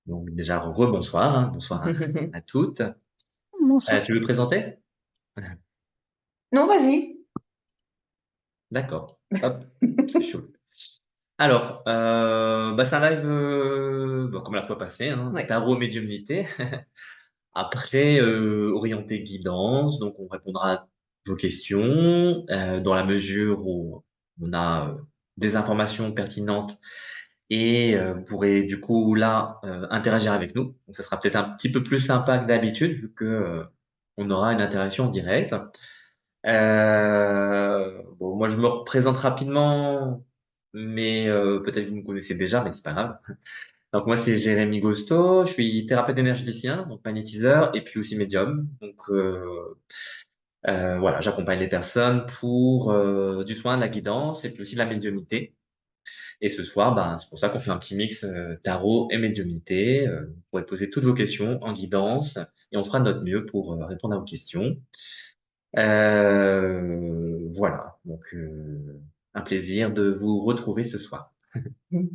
Donc déjà, rebonsoir, hein, bonsoir à toutes. Bonsoir. Tu veux te présenter? Non, vas-y. D'accord, hop, c'est chaud. Alors, c'est un live bon, comme la fois passée, hein, Ouais. tarot médiumnité. Après, orienté guidance, donc on répondra à vos questions dans la mesure où on a des informations pertinentes et vous pourrez du coup là interagir avec nous. Donc ça sera peut-être un petit peu plus sympa que d'habitude vu que on aura une interaction en direct. Bon, moi je me représente rapidement, mais peut-être que vous me connaissez déjà, mais c'est pas grave. Donc moi c'est Jérémy Gosto, je suis thérapeute énergéticien, donc magnétiseur et puis aussi médium. Donc voilà, j'accompagne les personnes pour du soin, de la guidance et puis aussi de la médiumnité. Et ce soir, c'est pour ça qu'on fait un petit mix tarot et médiumnité. Vous pourrez poser toutes vos questions en guidance et on fera de notre mieux pour répondre à vos questions. Voilà, donc un plaisir de vous retrouver ce soir. Mhm.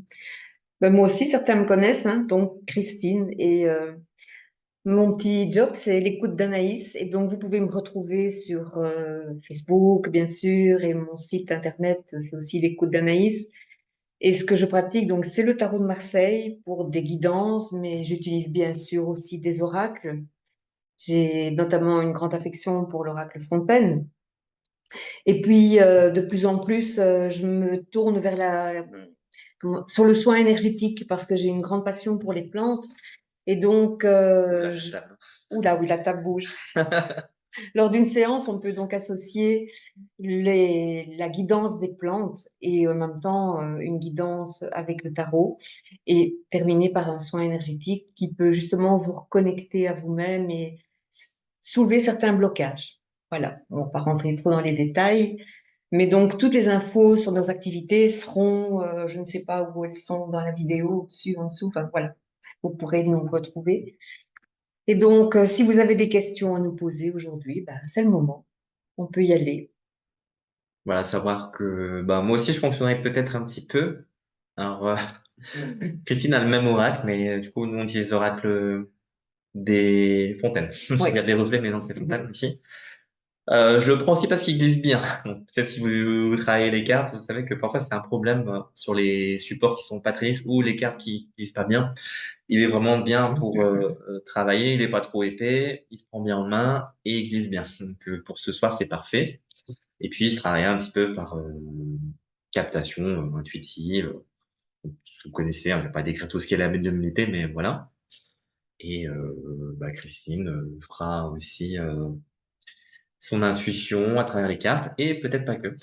Ben, moi aussi, certains me connaissent, hein, donc Christine. Et mon petit job, c'est l'écoute d'Anaïs. Et donc, vous pouvez me retrouver sur Facebook, bien sûr, et mon site internet, c'est aussi l'écoute d'Anaïs. Et ce que je pratique, donc, c'est le tarot de Marseille pour des guidances, mais j'utilise bien sûr aussi des oracles. J'ai notamment une grande affection pour l'oracle Fontaine. Et puis, de plus en plus, je me tourne vers sur le soin énergétique parce que j'ai une grande passion pour les plantes. Et donc, Oula, la table. oula, oui, la table bouge. Lors d'une séance, on peut donc associer la guidance des plantes et en même temps une guidance avec le tarot et terminer par un soin énergétique qui peut justement vous reconnecter à vous-même et soulever certains blocages. Voilà, on va pas rentrer trop dans les détails, mais donc toutes les infos sur nos activités seront, je ne sais pas où elles sont dans la vidéo, au-dessus, en dessous, enfin voilà, vous pourrez nous retrouver. Et donc, si vous avez des questions à nous poser aujourd'hui, c'est le moment. On peut y aller. Voilà, savoir que moi aussi je fonctionnerai peut-être un petit peu. Alors, Christine a le même oracle, mais du coup, nous on utilise l'oracle des fontaines. Oui. Il y a des reflets, mais non, c'est fontaines ici. Je le prends aussi parce qu'il glisse bien. Donc, peut-être si vous travaillez les cartes, vous savez que parfois c'est un problème sur les supports qui sont pas très lisses ou les cartes qui glissent pas bien. Il est vraiment bien pour travailler. Il est pas trop épais, il se prend bien en main et il glisse bien. Donc pour ce soir, c'est parfait. Et puis je travaille un petit peu par captation intuitive. Vous connaissez, hein, je vais pas décrire tout ce qu'est la médiumnité, mais voilà. Et Christine fera aussi son intuition à travers les cartes et peut-être pas que.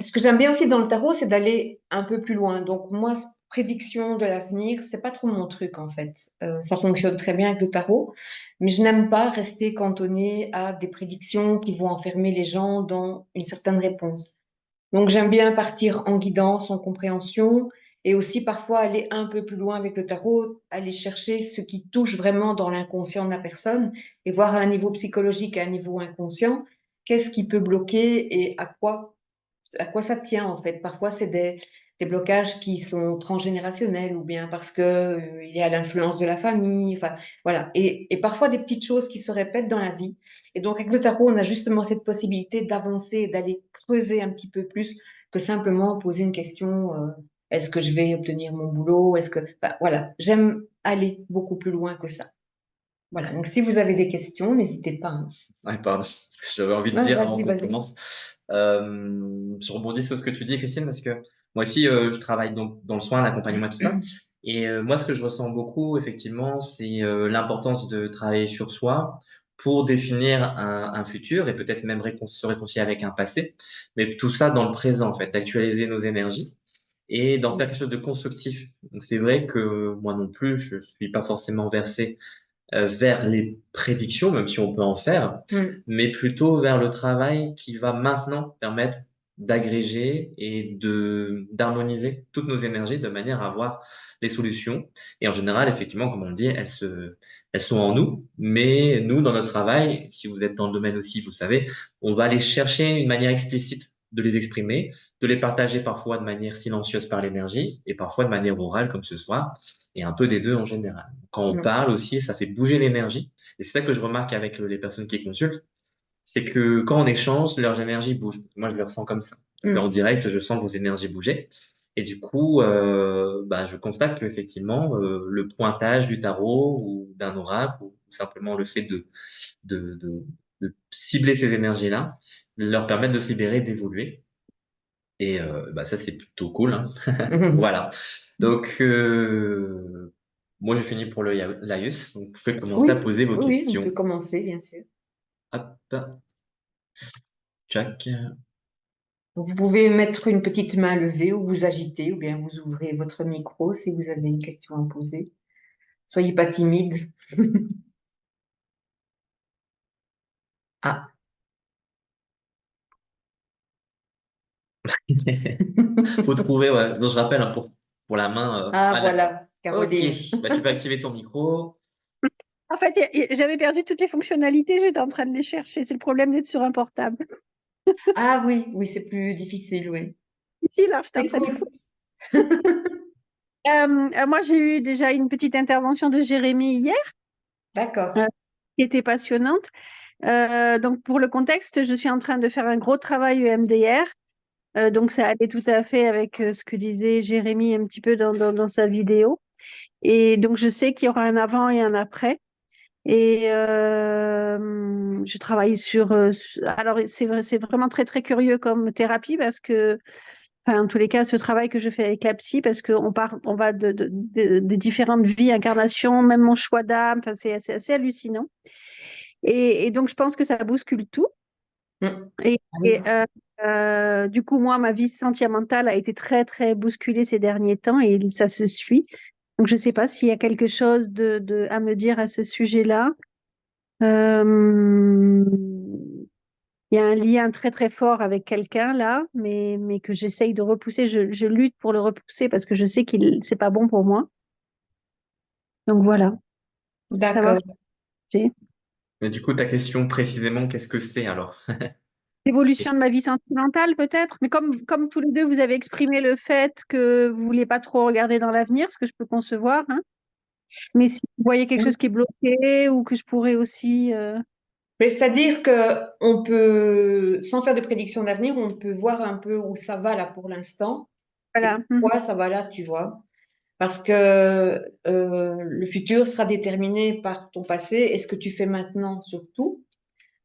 Ce que j'aime bien aussi dans le tarot, c'est d'aller un peu plus loin. Donc, moi, prédiction de l'avenir, c'est pas trop mon truc, en fait. Ça fonctionne très bien avec le tarot, mais je n'aime pas rester cantonnée à des prédictions qui vont enfermer les gens dans une certaine réponse. Donc, j'aime bien partir en guidance, en compréhension, et aussi parfois aller un peu plus loin avec le tarot, aller chercher ce qui touche vraiment dans l'inconscient de la personne et voir à un niveau psychologique, à un niveau inconscient, qu'est-ce qui peut bloquer et à quoi ça tient en fait. Parfois, c'est des blocages qui sont transgénérationnels ou bien parce que il y a l'influence de la famille. Enfin, voilà. Et parfois des petites choses qui se répètent dans la vie. Et donc, avec le tarot, on a justement cette possibilité d'avancer et d'aller creuser un petit peu plus que simplement poser une question, est-ce que je vais obtenir mon boulot? Enfin, voilà. J'aime aller beaucoup plus loin que ça. Voilà. Donc, si vous avez des questions, n'hésitez pas, hein. Ouais, pardon, ce que j'avais envie de Ouais, dire avant vas-y, qu'on vas-y. commence. Je rebondis sur ce que tu dis, Christine, parce que moi aussi, je travaille donc dans le soin, l'accompagnement et tout ça. Et moi, ce que je ressens beaucoup, effectivement, c'est l'importance de travailler sur soi pour définir un futur et peut-être même se réconcilier avec un passé. Mais tout ça dans le présent, en fait, d'actualiser nos énergies et d'en faire quelque chose de constructif. Donc, c'est vrai que moi non plus, je suis pas forcément versé vers les prédictions, même si on peut en faire, Mm. mais plutôt vers le travail qui va maintenant permettre d'agréger et de d'harmoniser toutes nos énergies de manière à avoir les solutions. Et en général, effectivement, comme on dit, elles sont en nous. Mais nous, dans notre travail, si vous êtes dans le domaine aussi, vous savez, on va aller chercher une manière explicite de les exprimer, de les partager parfois de manière silencieuse par l'énergie et parfois de manière orale comme ce soir, et un peu des deux en général. Quand on Mm. parle aussi, ça fait bouger l'énergie. Et c'est ça que je remarque avec les personnes qui consultent, c'est que quand on échange, leurs énergies bougent. Moi, je le ressens comme ça. Donc, en Mm. direct, je sens vos énergies bouger. Et du coup, bah, je constate qu'effectivement, le pointage du tarot ou d'un oracle ou simplement le fait de, de, de cibler ces énergies-là leur permettent de se libérer, d'évoluer. Et bah, ça, c'est plutôt cool, hein. Mm. Voilà. Donc, moi, j'ai fini pour le laïus. Donc, vous pouvez commencer à Oui, poser vos oui, oui, on peut questions. commencer, bien sûr. Hop, Jack. Donc, vous pouvez mettre une petite main levée ou vous agiter, ou bien vous ouvrez votre micro si vous avez une question à poser. Soyez pas timide. Ah. Faut trouver, ouais. Donc, je rappelle, hein, pour la main. Ah, Ah, d'accord. voilà, Ok. Caroline. Bah, tu peux activer ton micro. En fait, j'avais perdu toutes les fonctionnalités, j'étais en train de les chercher. C'est le problème d'être sur un portable. Ah oui, oui, c'est plus difficile, oui. Ici, là, j'étais en train de Écoute. foutre. Moi, j'ai eu déjà une petite intervention de Jérémy hier, D'accord. euh, qui était passionnante. Donc, pour le contexte, je suis en train de faire un gros travail EMDR. Donc, ça allait tout à fait avec ce que disait Jérémy un petit peu dans sa vidéo. Et donc, je sais qu'il y aura un avant et un après. Et je travaille alors, c'est vraiment très, très curieux comme thérapie parce que, enfin, en tous les cas, ce travail que je fais avec la psy, parce on va de différentes vies, incarnations, même mon choix d'âme, enfin, c'est assez hallucinant. Et donc, je pense que ça bouscule tout. Mm. Et, Ah oui. et, du coup, moi, ma vie sentimentale a été très, très bousculée ces derniers temps et ça se suit. Donc, je ne sais pas s'il y a quelque chose à me dire à ce sujet-là. Euh, il y a un lien très très fort avec quelqu'un là, mais que j'essaye de repousser. Je lutte pour le repousser parce que je sais qu'il c'est pas bon pour moi. Donc voilà, savoir D'accord. ce que c'est. Mais du coup, ta question précisément, qu'est-ce que c'est alors? L'évolution de ma vie sentimentale peut-être, mais comme tous les deux vous avez exprimé le fait que vous vouliez pas trop regarder dans l'avenir, ce que je peux concevoir, hein. Mais si vous voyez quelque Oui. chose qui est bloqué ou que je pourrais aussi, Mais c'est-à-dire que on peut, sans faire de prédiction d'avenir, on peut voir un peu où ça va là pour l'instant et voilà. Mhm. pourquoi ça va là, tu vois. Parce que le futur sera déterminé par ton passé et ce que tu fais maintenant surtout.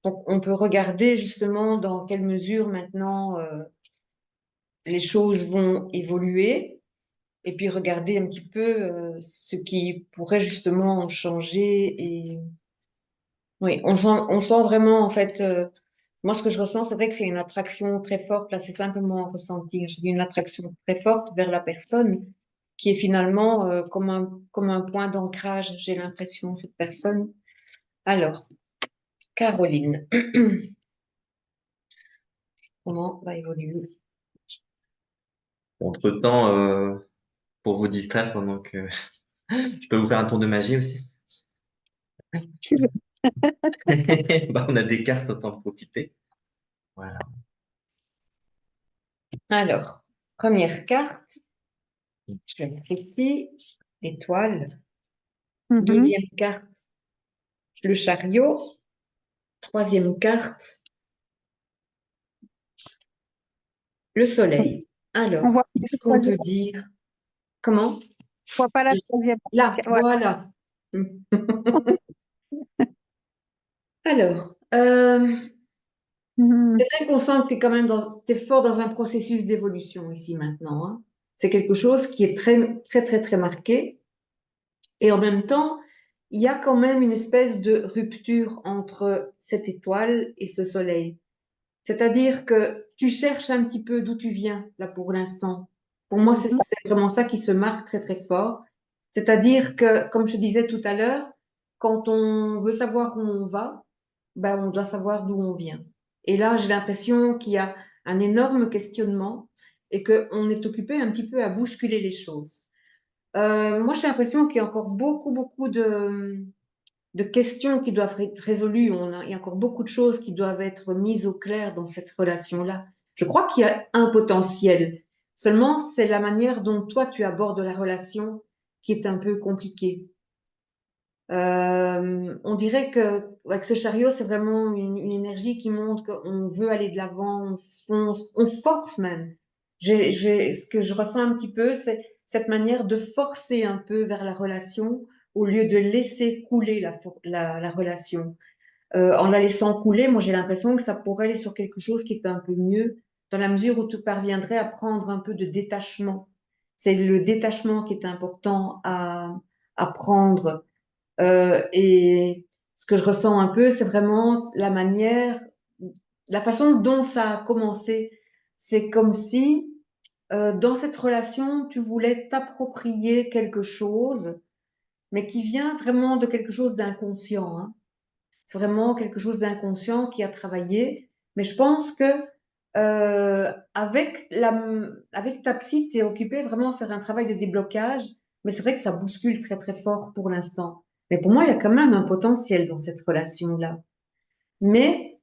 Donc, on peut regarder justement dans quelle mesure maintenant les choses vont évoluer et puis regarder un petit peu ce qui pourrait justement changer. Et oui, on sent vraiment en fait, moi ce que je ressens, c'est vrai que c'est une attraction très forte. Là, c'est simplement un ressenti. J'ai une attraction très forte vers la personne qui est finalement comme un point d'ancrage, j'ai l'impression, cette personne. Alors, Caroline, comment va évoluer? Entre-temps, pour vous distraire pendant que je peux vous faire un tour de magie aussi. Tu veux. Bah, on a des cartes, autant en profiter. Voilà. Alors, première carte, je vais mettre ici, étoile. Mhm. Deuxième carte, le chariot. Troisième carte, le soleil. On voit Alors, pas qu'est-ce la qu'on troisième, peut dire? Comment? on voit pas la troisième. Là, Ouais. voilà. Alors, Mhm. c'est vrai qu'on sent que tu es quand même t'es fort dans un processus d'évolution ici maintenant, hein. C'est quelque chose qui est très, très, très, très marqué. Et en même temps, il y a quand même une espèce de rupture entre cette étoile et ce soleil. C'est-à-dire que tu cherches un petit peu d'où tu viens, là, pour l'instant. Pour moi, Mhm. c'est vraiment ça qui se marque très, très fort. C'est-à-dire que, comme je disais tout à l'heure, quand on veut savoir où on va, ben, on doit savoir d'où on vient. Et là, j'ai l'impression qu'il y a un énorme questionnement et qu'on est occupé un petit peu à bousculer les choses. Moi, j'ai l'impression qu'il y a encore beaucoup, beaucoup de questions qui doivent être résolues. Il y a encore beaucoup de choses qui doivent être mises au clair dans cette relation-là. Je crois qu'il y a un potentiel. Seulement, c'est la manière dont toi, tu abordes la relation qui est un peu compliquée. On dirait que avec ce chariot, c'est vraiment une énergie qui montre qu'on veut aller de l'avant, on fonce, on force même. Ce que je ressens un petit peu, c'est cette manière de forcer un peu vers la relation au lieu de laisser couler la relation. En la laissant couler, moi j'ai l'impression que ça pourrait aller sur quelque chose qui est un peu mieux, dans la mesure où tu parviendrais à prendre un peu de détachement. C'est le détachement qui est important à prendre et ce que je ressens un peu, c'est vraiment la manière, la façon dont ça a commencé. C'est comme si dans cette relation, tu voulais t'approprier quelque chose, mais qui vient vraiment de quelque chose d'inconscient, hein. C'est vraiment quelque chose d'inconscient qui a travaillé. Mais je pense que avec ta psy, tu es occupé vraiment à faire un travail de déblocage. Mais c'est vrai que ça bouscule très, très fort pour l'instant. Mais pour moi, il y a quand même un potentiel dans cette relation-là. Mais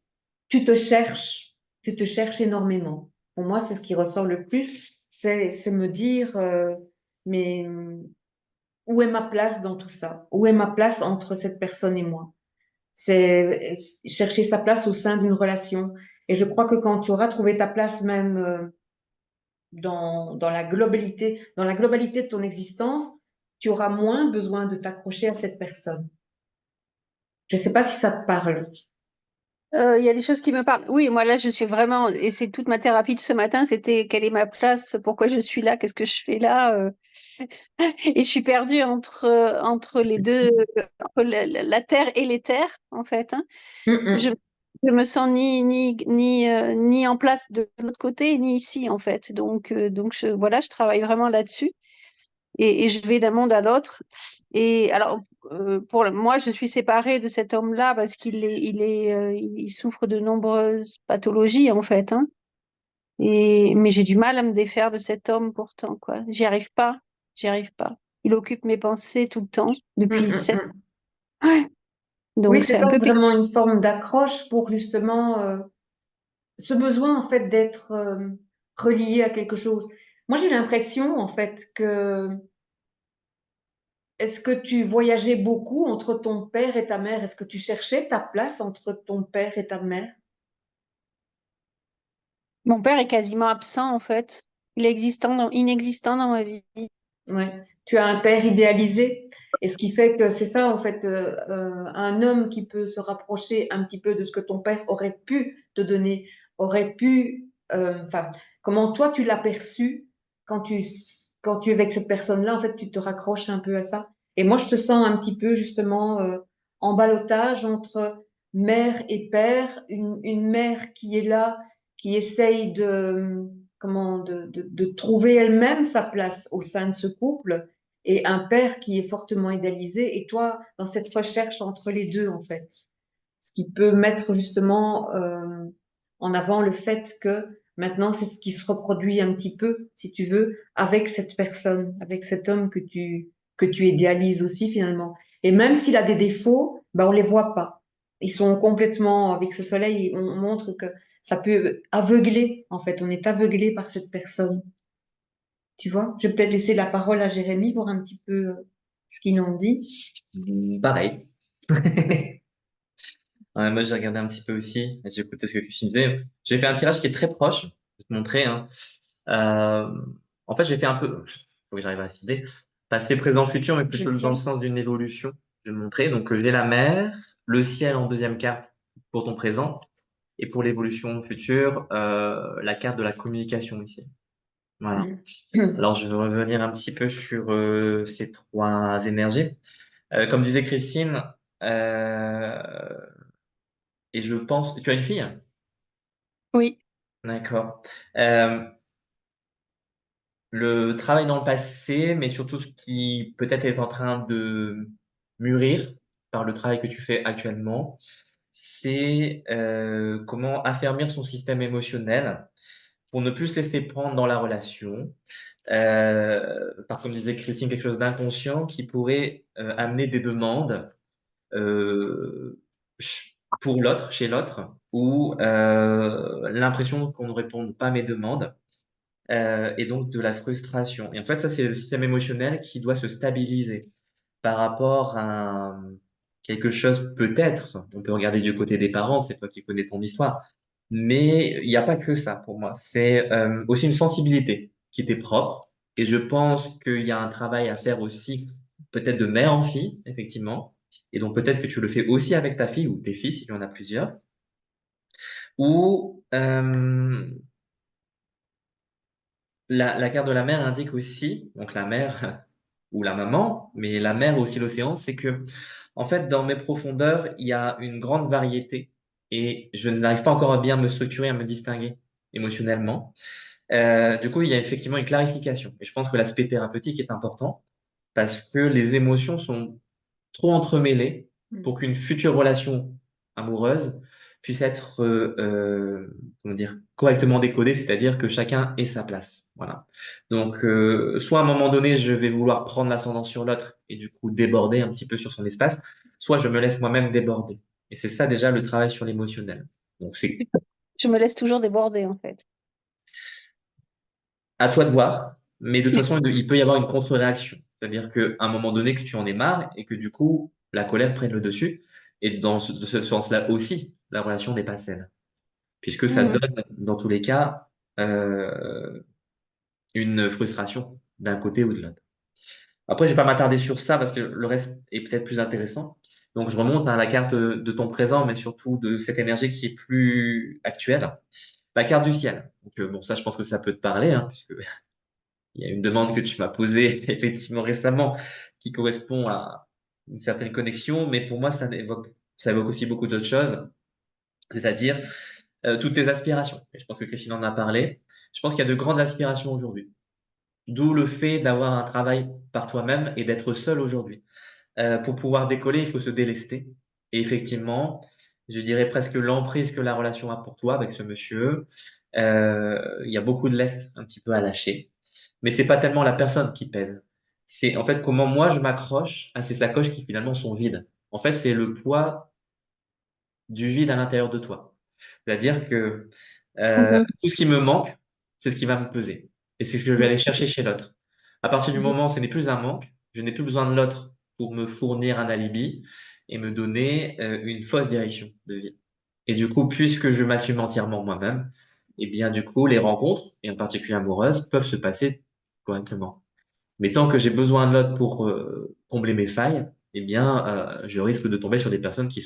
tu te cherches, tu te cherches énormément. Pour moi, c'est ce qui ressort le plus. C'est me dire, mais où est ma place dans tout ça? Où est ma place entre cette personne et moi? C'est chercher sa place au sein d'une relation. Et je crois que quand tu auras trouvé ta place même dans la globalité de ton existence, tu auras moins besoin de t'accrocher à cette personne. Je ne sais pas si ça te parle. Il y a des choses qui me parlent. Oui, moi là, je suis vraiment, et c'est toute ma thérapie de ce matin, c'était quelle est ma place, pourquoi je suis là, qu'est-ce que je fais là. Et je suis perdue entre les deux, entre la terre et les terres, en fait, hein. Hum, Je, hum. je me sens ni en place de l'autre côté, ni ici, en fait. Donc voilà, je travaille vraiment là-dessus. Et je vais d'un monde à l'autre. Et alors, moi, je suis séparée de cet homme-là parce il souffre de nombreuses pathologies, en fait, hein. Mais j'ai du mal à me défaire de cet homme pourtant, quoi. J'y arrive pas. J'y arrive pas. Il occupe mes pensées tout le temps Hum, depuis hum, 7. hum. Ouais. Oui, Donc c'est c'est ça, un peu c'est vraiment une forme d'accroche pour justement ce besoin en fait d'être relié à quelque chose. Moi, j'ai l'impression en fait que est-ce que tu voyageais beaucoup entre ton père et ta mère? Est-ce que tu cherchais ta place entre ton père et ta mère? Mon père est quasiment absent, en fait. Inexistant dans ma vie. Ouais. Tu as un père idéalisé. Et ce qui fait que c'est ça, en fait, un homme qui peut se rapprocher un petit peu de ce que ton père aurait pu te donner, aurait pu, enfin, comment toi tu l'as perçu quand quand tu es avec cette personne-là, en fait, tu te raccroches un peu à ça. Et moi, je te sens un petit peu, justement, en ballottage entre mère et père, une mère qui est là, qui essaye de trouver elle-même sa place au sein de ce couple et un père qui est fortement idéalisé et toi dans cette recherche entre les deux en fait. Ce qui peut mettre justement en avant le fait que maintenant c'est ce qui se reproduit un petit peu, si tu veux, avec cette personne, avec cet homme que tu idéalises aussi finalement. Et même s'il a des défauts, ben on les voit pas. Ils sont complètement, avec ce soleil, on montre que ça peut aveugler, en fait. On est aveuglé par cette personne. Tu vois? Je vais peut-être laisser la parole à Jérémy, voir un petit peu ce qu'il en dit. Pareil. Ouais, moi, j'ai regardé un petit peu aussi, j'ai écouté ce que Christine disait. J'ai fait un tirage qui est très proche, je vais te montrer, hein. Euh, en fait, j'ai fait un peu, faut que j'arrive à citer, passé, présent, futur, mais Je plutôt dans le tiens. sens d'une évolution. Je vais te montrer. Donc, j'ai la mer, le ciel en deuxième carte pour ton présent, et pour l'évolution future, la carte de la communication ici. Voilà. Alors, je vais revenir un petit peu sur ces trois énergies. Comme disait Christine, euh, et je pense, tu as une fille? Oui. D'accord. Euh, le travail dans le passé, mais surtout ce qui peut-être est en train de mûrir par le travail que tu fais actuellement, c'est comment affermir son système émotionnel pour ne plus se laisser prendre dans la relation. Par comme disait Christine, quelque chose d'inconscient qui pourrait amener des demandes euh, pour l'autre, chez l'autre, ou l'impression qu'on ne réponde pas à mes demandes, et donc de la frustration. Et en fait, ça, c'est le système émotionnel qui doit se stabiliser par rapport à quelque chose, peut-être, on peut regarder du côté des parents, c'est toi qui connais ton histoire, mais il n'y a pas que ça pour moi. C'est aussi une sensibilité qui t'est propre, et je pense qu'il y a un travail à faire aussi, peut-être de mère en fille, effectivement, et donc peut-être que tu le fais aussi avec ta fille ou tes filles, s'il y en a plusieurs, ou la carte de la mer indique aussi, donc la mer ou la maman, mais la mer aussi l'océan, c'est que, en fait, dans mes profondeurs, il y a une grande variété et je n'arrive pas encore à bien me structurer, à me distinguer émotionnellement. Du coup, il y a effectivement une clarification. Et je pense que l'aspect thérapeutique est important parce que les émotions sont trop entremêlées pour qu'une future relation amoureuse puisse être comment dire, correctement décodée, c'est-à-dire que chacun ait sa place. Voilà. Donc, soit à un moment donné, je vais vouloir prendre l'ascendant sur l'autre et du coup déborder un petit peu sur son espace, soit je me laisse moi-même déborder. Et c'est ça déjà le travail sur l'émotionnel. Donc, c'est Je me laisse toujours déborder, en fait. à toi de voir, mais de toute façon, il peut y avoir une contre-réaction. C'est-à-dire qu'à un moment donné, que tu en aies marre et que du coup, la colère prenne le dessus. Et de ce sens-là aussi, la relation n'est pas saine. Puisque ça Mhm. donne, dans tous les cas, euh, une frustration d'un côté ou de l'autre. Après, je vais pas m'attarder sur ça parce que le reste est peut-être plus intéressant. Donc, je remonte à la carte de ton présent, mais surtout de cette énergie qui est plus actuelle. La carte du ciel. Donc, bon, ça, je pense que ça peut te parler, hein, puisque il y a une demande que tu m'as posée effectivement récemment qui correspond à une certaine connexion, mais pour moi, ça évoque aussi beaucoup d'autres choses, c'est-à-dire toutes tes aspirations. Et je pense que Christine en a parlé. Je pense qu'il y a de grandes aspirations aujourd'hui. D'où le fait d'avoir un travail par toi-même et d'être seul aujourd'hui. Pour pouvoir décoller, il faut se délester. Et effectivement, je dirais presque l'emprise que la relation a pour toi avec ce monsieur. Il y a beaucoup de lest un petit peu à lâcher. Mais c'est pas tellement la personne qui pèse. C'est en fait comment moi je m'accroche à ces sacoches qui finalement sont vides. En fait, c'est le poids du vide à l'intérieur de toi. C'est-à-dire que Mhm. tout ce qui me manque, c'est ce qui va me peser. Et c'est ce que je vais aller chercher chez l'autre. À partir du moment où ce n'est plus un manque, je n'ai plus besoin de l'autre pour me fournir un alibi et me donner une fausse direction de vie. Et du coup, puisque je m'assume entièrement moi-même, eh bien, du coup, les rencontres, et en particulier amoureuses, peuvent se passer correctement. Mais tant que j'ai besoin de l'autre pour combler mes failles, eh bien, je risque de tomber sur des personnes qui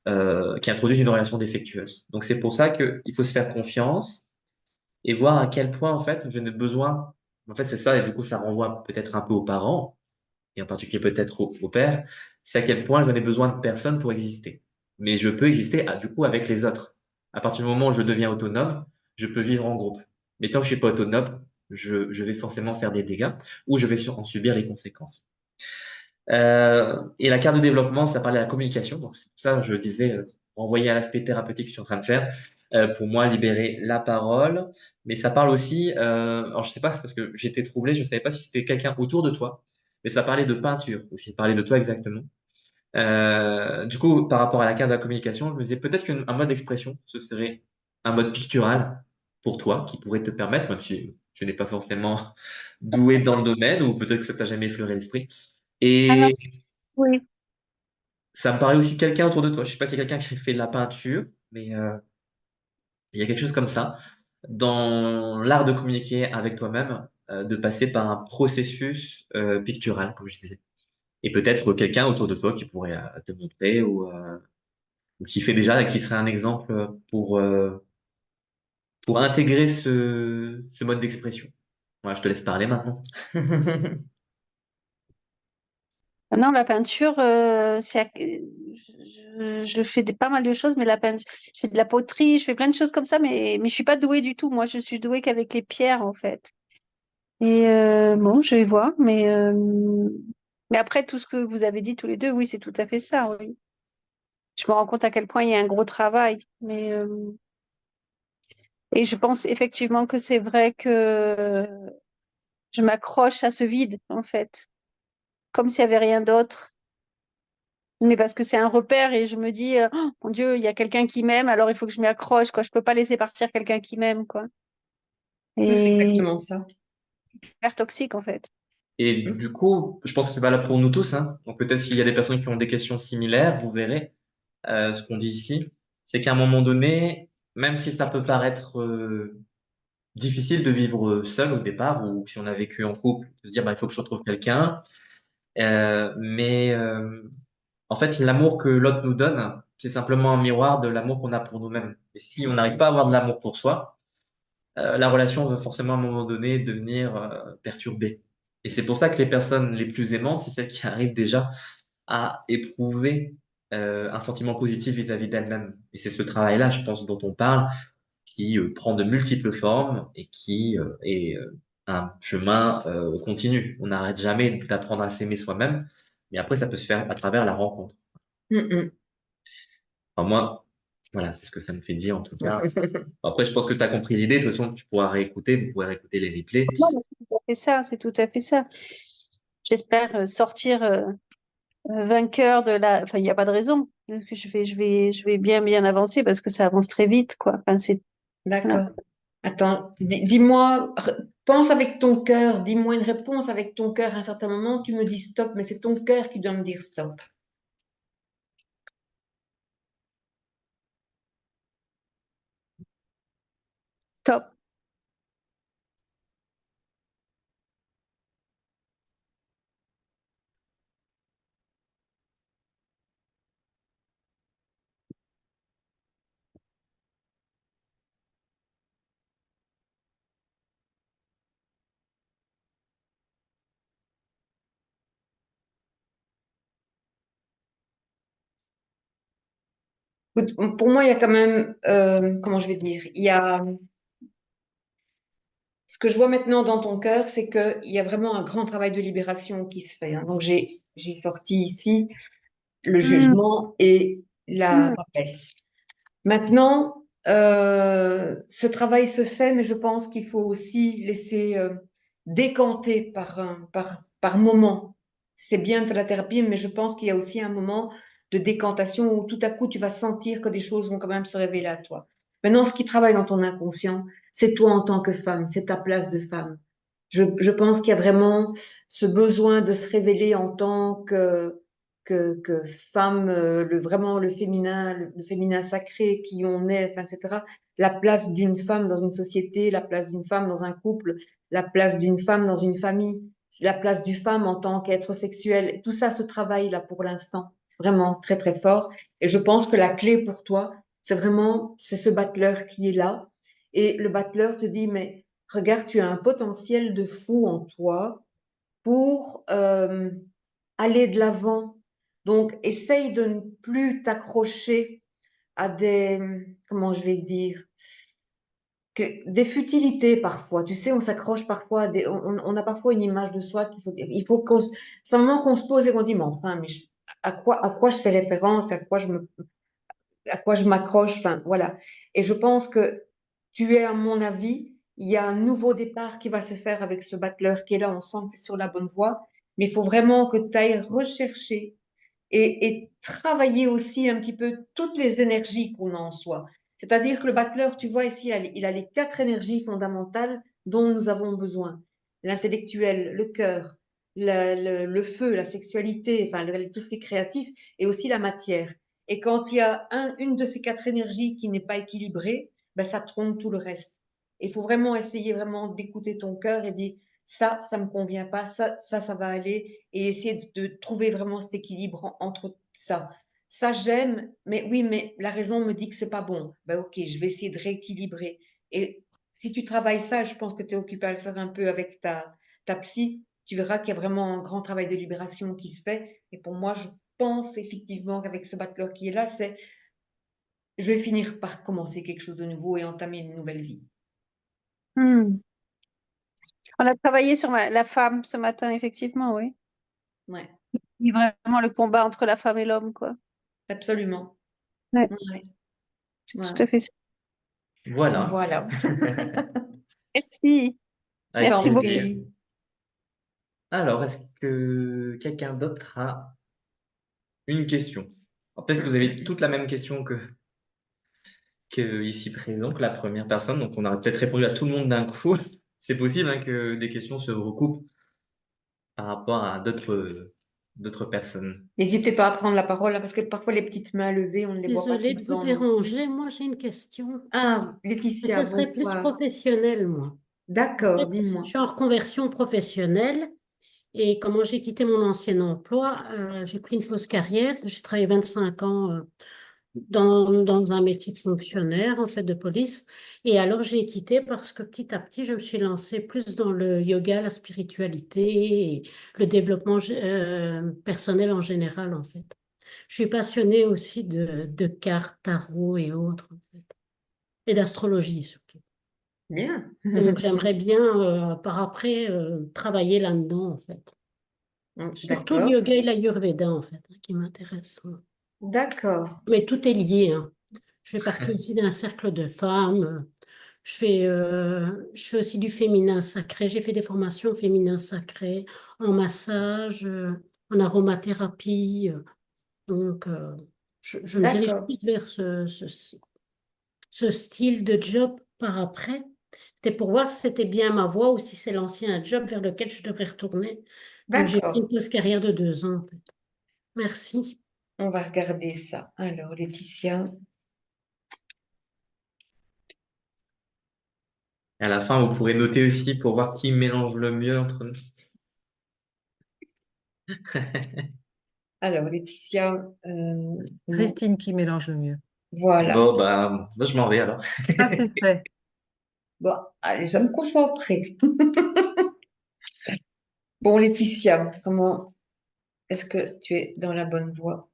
introduisent une relation défectueuse. Donc c'est pour ça qu'il faut se faire confiance et voir à quel point en fait je n'ai besoin. En fait c'est ça et du coup ça renvoie peut-être un peu aux parents et en particulier peut-être au père. C'est à quel point je n'ai besoin de personne pour exister. Mais je peux exister du coup avec les autres. À partir du moment où je deviens autonome, je peux vivre en groupe. Mais tant que je suis pas autonome, je vais forcément faire des dégâts ou je vais en subir les conséquences. Et la carte de développement, ça parlait de la communication. Donc, c'est pour ça que je disais, renvoyer à l'aspect thérapeutique que je suis en train de faire. Pour moi, libérer la parole. Mais ça parle aussi, alors je sais pas, parce que j'étais troublé, je savais pas si c'était quelqu'un autour de toi. Mais ça parlait de peinture aussi, ça parlait de toi exactement. Du coup, par rapport à la carte de la communication, je me disais peut-être qu'un mode d'expression, ce serait un mode pictural pour toi, qui pourrait te permettre, même si tu n'es pas forcément doué dans le domaine, ou peut-être que ça t'a jamais effleuré l'esprit. Ah non, Et oui. ça me parlait aussi de quelqu'un autour de toi. Je sais pas si c'est quelqu'un qui fait de la peinture, mais il y a quelque chose comme ça dans l'art de communiquer avec toi-même, de passer par un processus pictural, comme je disais. Et peut-être quelqu'un autour de toi qui pourrait te montrer ou qui fait déjà, et qui serait un exemple pour intégrer ce mode d'expression. Voilà, je te laisse parler maintenant. Ah non, la peinture, je fais pas mal de choses, mais la peinture, je fais de la poterie, je fais plein de choses comme ça, mais je suis pas douée du tout. Moi, je suis douée qu'avec les pierres, en fait. Et bon, je vais voir, mais après, tout ce que vous avez dit tous les deux, oui, c'est tout à fait ça, oui. Je me rends compte à quel point il y a un gros travail, et je pense effectivement que c'est vrai que je m'accroche à ce vide, en fait, comme s'il y avait rien d'autre. Mais parce que c'est un repère et je me dis, oh, mon Dieu, il y a quelqu'un qui m'aime, alors il faut que je m'y accroche, quoi. Je peux pas laisser partir quelqu'un qui m'aime, quoi. Ouais, c'est Et exactement ça. hyper toxique, en fait. Et du coup, je pense que c'est valable pour nous tous, hein. Donc peut-être s'il y a des personnes qui ont des questions similaires, vous verrez ce qu'on dit ici. C'est qu'à un moment donné, même si ça peut paraître difficile de vivre seul au départ, ou si on a vécu en couple, de se dire bah, il faut que je retrouve quelqu'un, mais en fait, l'amour que l'autre nous donne, c'est simplement un miroir de l'amour qu'on a pour nous-mêmes. Et si on n'arrive pas à avoir de l'amour pour soi, la relation va forcément à un moment donné devenir perturbée. Et c'est pour ça que les personnes les plus aimantes, c'est celles qui arrivent déjà à éprouver un sentiment positif vis-à-vis d'elles-mêmes. Et c'est ce travail-là, je pense, dont on parle, qui prend de multiples formes et qui est un chemin continu. On n'arrête jamais d'apprendre à s'aimer soi-même, mais après, ça peut se faire à travers la rencontre. Mm, Enfin, moi, voilà, c'est ce que ça me fait dire en tout cas. mm. Après, je pense que tu as compris l'idée. De toute façon, tu pourras réécouter, vous pourrez réécouter les replays. Non, mais c'est tout à fait ça, c'est tout à fait ça. J'espère sortir vainqueur de la. Enfin, il n'y a pas de raison. Je vais bien avancer parce que ça avance très vite, quoi. Enfin, voilà. D'accord. Attends, dis-moi, pense avec ton cœur, dis-moi une réponse avec ton cœur. À un certain moment, tu me dis stop, mais c'est ton cœur qui doit me dire stop. Top. Écoute, pour moi, il y a quand même, comment je vais dire, il y a, ce que je vois maintenant dans ton cœur, c'est qu'il y a vraiment un grand travail de libération qui se fait, hein. Donc, j'ai sorti ici le Hmm, jugement et la hmm. paresse. Maintenant, ce travail se fait, mais je pense qu'il faut aussi laisser décanter par moment. C'est bien de faire la thérapie, mais je pense qu'il y a aussi un moment de décantation où tout à coup, tu vas sentir que des choses vont quand même se révéler à toi. Maintenant, ce qui travaille dans ton inconscient, c'est toi en tant que femme, c'est ta place de femme. Je pense qu'il y a vraiment ce besoin de se révéler en tant que femme, vraiment le féminin sacré qui on est, enfin, etc. La place d'une femme dans une société, la place d'une femme dans un couple, la place d'une femme dans une famille, la place du femme en tant qu'être sexuel. Tout ça se travaille là pour l'instant, vraiment très très fort. Et je pense que la clé pour toi, c'est ce battleur qui est là. Et le battleur te dit, mais regarde, tu as un potentiel de fou en toi pour aller de l'avant. Donc, essaye de ne plus t'accrocher à comment je vais dire, des futilités parfois. Tu sais, on s'accroche parfois on a parfois une image de soi il faut c'est un moment qu'on se pose et qu'on dit, mais enfin, à quoi je fais référence, à quoi je m'accroche, enfin, voilà. Et je pense que tu es, à mon avis, il y a un nouveau départ qui va se faire avec ce battleur qui est là, on sent que tu es sur la bonne voie, mais il faut vraiment que tu ailles rechercher et travailler aussi un petit peu toutes les énergies qu'on a en soi. C'est-à-dire que le battleur, tu vois ici, il a les 4 énergies fondamentales dont nous avons besoin. L'intellectuel, le cœur, le feu, la sexualité, enfin tout ce qui est créatif, et aussi la matière. Et quand il y a une de ces 4 énergies qui n'est pas équilibrée, ben ça trompe tout le reste. Il faut vraiment essayer vraiment d'écouter ton cœur et dire ça me convient pas, ça va aller, et essayer de trouver vraiment cet équilibre entre ça. Ça j'aime, mais oui, mais la raison me dit que c'est pas bon. Ben ok, je vais essayer de rééquilibrer. Et si tu travailles ça, je pense que tu es occupé à le faire un peu avec ta psy, tu verras qu'il y a vraiment un grand travail de libération qui se fait. Et pour moi, je pense effectivement qu'avec ce battleur qui est là, c'est je vais finir par commencer quelque chose de nouveau et entamer une nouvelle vie. Hmm. On a travaillé sur la femme ce matin, effectivement, oui. Ouais, Et vraiment le combat entre la femme et l'homme, quoi. absolument. Ouais, Ouais, c'est ouais. tout à fait ça. Voilà. Voilà. Merci. Avec Merci beaucoup. plaisir. Alors, est-ce que quelqu'un d'autre a une question. Alors, peut-être que vous avez toute la même question que ici présent, que la première personne, donc on aurait peut-être répondu à tout le monde d'un coup. C'est possible hein, que des questions se recoupent par rapport à d'autres personnes. N'hésitez pas à prendre la parole, hein, parce que parfois les petites mains levées, on ne les voit pas tout Désolée le de vous temps non plus. déranger. Moi, j'ai une question. Ah, Mais Laetitia, ça serait plus bonsoir. professionnel, moi. En D'accord, fait, je dis-moi. suis en reconversion professionnelle et comment j'ai quitté mon ancien emploi, j'ai pris une fausse carrière. J'ai travaillé 25 ans dans un métier de fonctionnaire, en fait, de police. Et alors, j'ai quitté parce que petit à petit, je me suis lancée plus dans le yoga, la spiritualité et le développement personnel en général, en fait. Je suis passionnée aussi de cartes, tarot et autres, en fait. Et d'astrologie surtout. Bien. Donc, j'aimerais bien, par après, travailler là-dedans, en fait. Surtout le D'accord, yoga et l'ayurveda, en fait, hein, qui m'intéressent. Ouais. d'accord, Mais tout est lié, hein. Je fais partie aussi d'un cercle de femmes. Je fais aussi du féminin sacré. J'ai fait des formations féminin sacré, en massage, en aromathérapie. Donc, je me dirige d'accord. plus vers ce style de job par après. C'était pour voir si c'était bien ma voie ou si c'est l'ancien job vers lequel je devrais retourner. Donc, j'ai pris une D'accord. pause carrière de 2 ans, en fait. Merci. On va regarder ça. Alors, Laetitia. Et à la fin, vous pourrez noter aussi pour voir qui mélange le mieux entre nous. Alors, Laetitia, non. Christine qui mélange le mieux. Voilà. Bon, bah, je m'en vais alors. Ça, c'est fait. Bon, allez, je vais me concentrer. Bon, Laetitia, comment est-ce que tu es dans la bonne voie?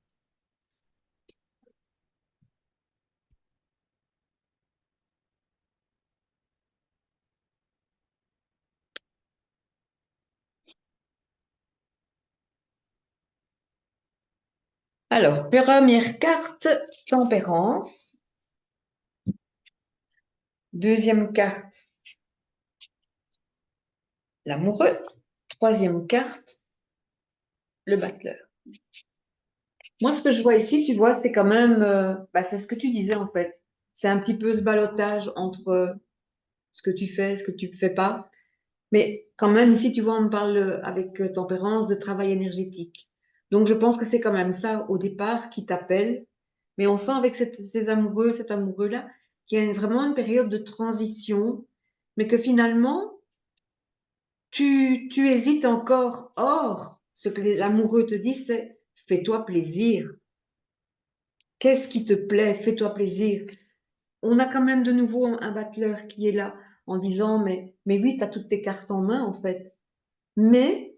Alors, première carte, tempérance. Deuxième carte, l'amoureux. Troisième carte, le battleur. Moi, ce que je vois ici, tu vois, c'est quand même, c'est ce que tu disais en fait. C'est un petit peu ce ballottage entre ce que tu fais, ce que tu ne fais pas. Mais quand même, ici, tu vois, on parle avec tempérance de travail énergétique. Donc, je pense que c'est quand même ça au départ qui t'appelle. Mais on sent avec ces amoureux, cet amoureux-là, qu'il y a vraiment une période de transition, mais que finalement, tu hésites encore. Or, ce que l'amoureux te dit, c'est fais-toi plaisir. Qu'est-ce qui te plaît? Fais-toi plaisir. On a quand même de nouveau un battleur qui est là en disant, mais oui, tu as toutes tes cartes en main, en fait. Mais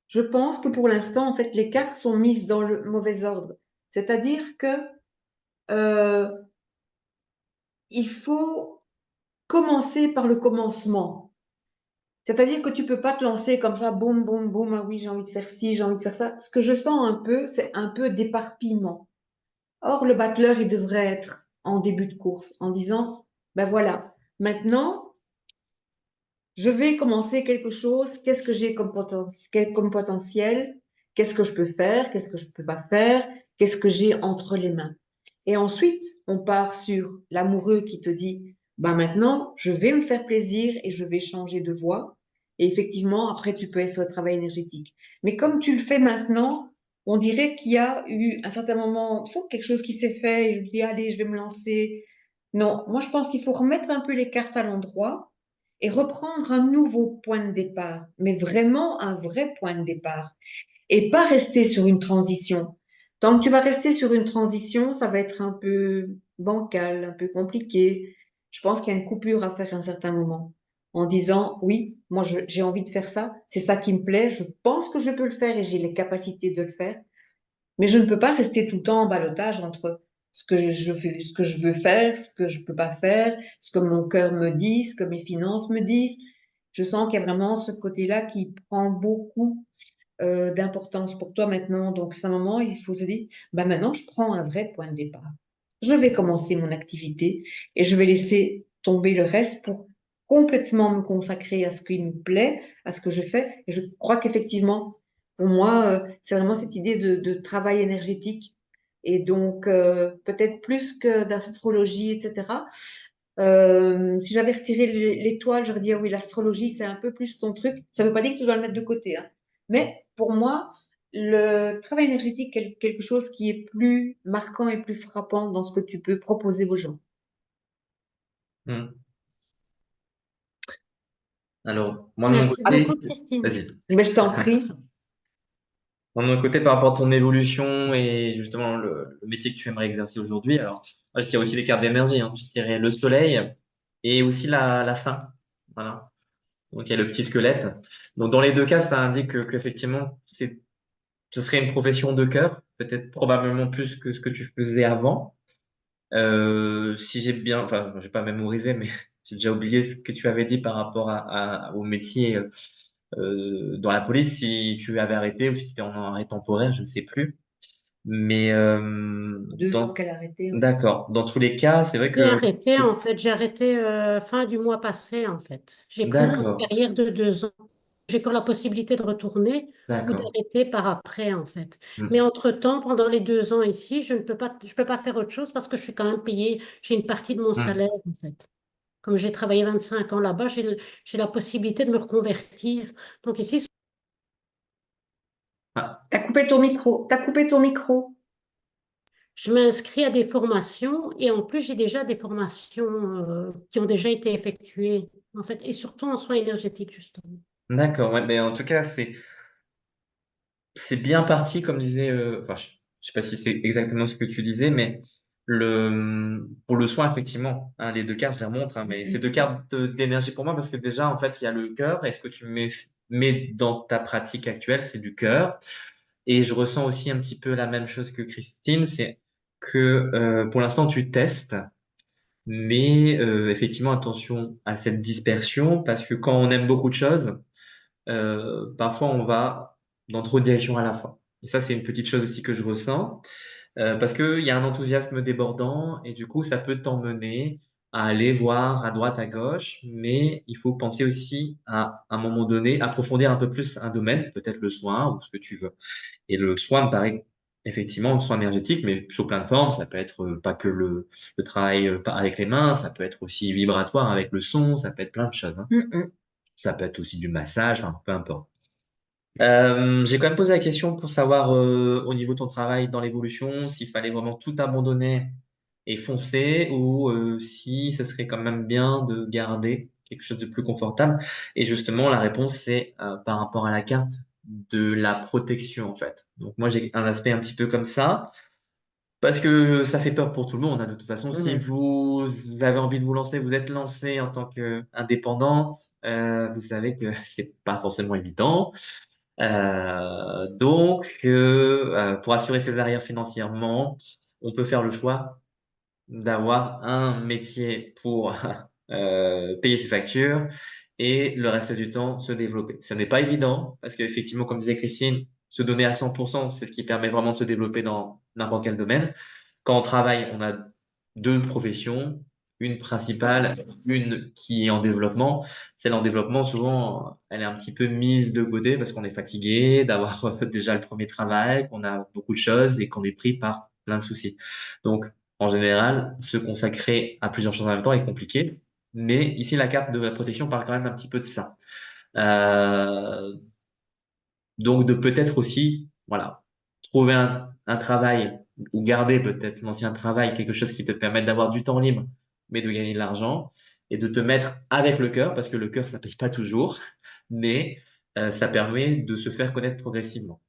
je pense que pour l'instant, en fait, les cartes sont mises dans le mauvais ordre. C'est-à-dire que euh, il faut commencer par le commencement. C'est-à-dire que tu peux pas te lancer comme ça, boum, boum, boum, ah oui, j'ai envie de faire ci, j'ai envie de faire ça. Ce que je sens un peu, c'est un peu d'éparpillement. Or, le battleur, il devrait être en début de course, en disant, ben voilà, maintenant, je vais commencer quelque chose, qu'est-ce que j'ai comme potentiel, qu'est-ce que je peux faire, qu'est-ce que je ne peux pas faire, qu'est-ce que j'ai entre les mains. Et ensuite, on part sur l'amoureux qui te dit, bah maintenant, je vais me faire plaisir et je vais changer de voie. Et effectivement, après, tu peux être sur le travail énergétique. Mais comme tu le fais maintenant, on dirait qu'il y a eu un certain moment, quelque chose qui s'est fait et je me dis, allez, je vais me lancer. Non, moi, je pense qu'il faut remettre un peu les cartes à l'endroit et reprendre un nouveau point de départ, mais vraiment un vrai point de départ, et pas rester sur une transition. Tant que tu vas rester sur une transition, ça va être un peu bancal, un peu compliqué. Je pense qu'il y a une coupure à faire à un certain moment, en disant, oui, moi j'ai envie de faire ça, c'est ça qui me plaît, je pense que je peux le faire et j'ai les capacités de le faire, mais je ne peux pas rester tout le temps en ballottage entre ce que je veux faire, ce que je peux pas faire, ce que mon cœur me dit, ce que mes finances me disent. Je sens qu'il y a vraiment ce côté-là qui prend beaucoup d'importance pour toi maintenant. Donc, c'est un moment, il faut se dire, bah maintenant, je prends un vrai point de départ. Je vais commencer mon activité et je vais laisser tomber le reste pour complètement me consacrer à ce qui me plaît, à ce que je fais. Et je crois qu'effectivement, Pour moi, c'est vraiment cette idée de travail énergétique. Et donc, peut-être plus que d'astrologie, etc. Si j'avais retiré l'étoile, j'aurais dit, ah oui, l'astrologie, c'est un peu plus ton truc. Ça ne veut pas dire que tu dois le mettre de côté, hein. Mais pour moi, le travail énergétique est quelque chose qui est plus marquant et plus frappant dans ce que tu peux proposer aux gens. Hmm. Alors, moi, de mon Merci côté, beaucoup, Christine. vas-y. Mais je t'en prie. Moi, de mon côté, par rapport à ton évolution et justement le métier que tu aimerais exercer aujourd'hui, alors, moi, je tire aussi les cartes d'énergie, hein. Je tirais le soleil et aussi la fin. Voilà. Donc, il y a le petit squelette. Donc, dans les deux cas, ça indique qu'effectivement, ce serait une profession de cœur, peut-être probablement plus que ce que tu faisais avant. Si j'ai bien, enfin, je vais pas mémoriser, mais j'ai déjà oublié ce que tu avais dit par rapport au métier dans la police, si tu avais arrêté ou si tu étais en arrêt temporaire, je ne sais plus. Mais 2 ans qu'elle a arrêté. d'accord. Dans tous les cas, c'est vrai J'ai que arrêté, en fait. J'ai arrêté fin du mois passé, en fait. J'ai pris une pause d'accord, carrière de 2 ans. J'ai encore la possibilité de retourner ou d'accord. d'arrêter par après, en fait. Mais Hmm. entre-temps, pendant les 2 ans ici, je peux pas faire autre chose parce que je suis quand même payée. J'ai une partie de mon Hmm. salaire, en fait. Comme j'ai travaillé 25 ans là-bas, j'ai la possibilité de me reconvertir. Donc ici, Ah, T'as coupé ton micro. T'as coupé ton micro. je m'inscris à des formations et en plus, j'ai déjà des formations qui ont déjà été effectuées, en fait, et surtout en soins énergétiques, justement. d'accord. Ouais, mais en tout cas, c'est bien parti, comme disait, enfin, je sais pas si c'est exactement ce que tu disais, mais pour le soin, effectivement, hein, les deux cartes, je les remontre, hein, mais c'est deux cartes d'énergie pour moi parce que déjà, en fait, il y a le cœur et ce que tu mets dans ta pratique actuelle, c'est du cœur. Et je ressens aussi un petit peu la même chose que Christine, c'est que pour l'instant, tu testes, mais effectivement, attention à cette dispersion parce que quand on aime beaucoup de choses, parfois on va dans trop de directions à la fois. Et ça, c'est une petite chose aussi que je ressens, parce qu'il y a un enthousiasme débordant et du coup, ça peut t'emmener à aller voir à droite, à gauche, mais il faut penser aussi à un moment donné, approfondir un peu plus un domaine, peut-être le soin ou ce que tu veux. Et le soin me paraît effectivement un soin énergétique, mais sous plein de formes. Ça peut être pas que le travail avec les mains, ça peut être aussi vibratoire avec le son, ça peut être plein de choses, hein. Ça peut être aussi du massage, enfin, peu importe. J'ai quand même posé la question pour savoir au niveau de ton travail dans l'évolution, s'il fallait vraiment tout abandonner et foncer ou si ce serait quand même bien de garder quelque chose de plus confortable. Et justement, la réponse, c'est par rapport à la carte de la protection, en fait. Donc moi, j'ai un aspect un petit peu comme ça. Parce que ça fait peur pour tout le monde, hein. De toute façon, si vous avez envie de vous lancer, vous êtes lancé en tant qu'indépendante, vous savez que c'est pas forcément évident. Donc, pour assurer ses arrières financièrement, on peut faire le choix d'avoir un métier pour payer ses factures et le reste du temps se développer. Ça n'est pas évident parce qu'effectivement, comme disait Christine, se donner à 100%, c'est ce qui permet vraiment de se développer dans n'importe quel domaine. Quand on travaille, on a deux professions, une principale, une qui est en développement. Celle en développement, souvent, elle est un petit peu mise de côté parce qu'on est fatigué d'avoir déjà le premier travail, qu'on a beaucoup de choses et qu'on est pris par plein de soucis. Donc, en général, se consacrer à plusieurs choses en même temps est compliqué. Mais ici, la carte de la protection parle quand même un petit peu de ça. Euh, donc, de peut-être aussi, voilà, trouver un travail ou garder peut-être l'ancien travail, quelque chose qui te permette d'avoir du temps libre, mais de gagner de l'argent et de te mettre avec le cœur, parce que le cœur, ça paye pas toujours, mais ça permet de se faire connaître progressivement.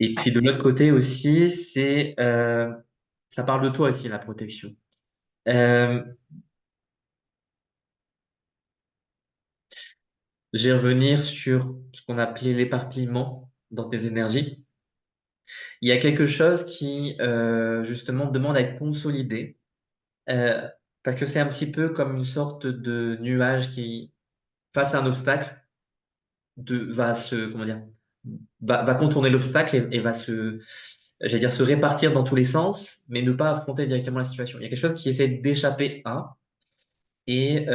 Et puis de l'autre côté aussi, ça parle de toi aussi, la protection. Euh, je vais revenir sur ce qu'on appelait l'éparpillement dans tes énergies. Il y a quelque chose qui, justement, demande à être consolidé, euh, parce que c'est un petit peu comme une sorte de nuage qui, face à un obstacle, comment dire, va contourner l'obstacle et va j'allais dire, se répartir dans tous les sens, mais ne pas affronter directement la situation. Il y a quelque chose qui essaie d'échapper à, et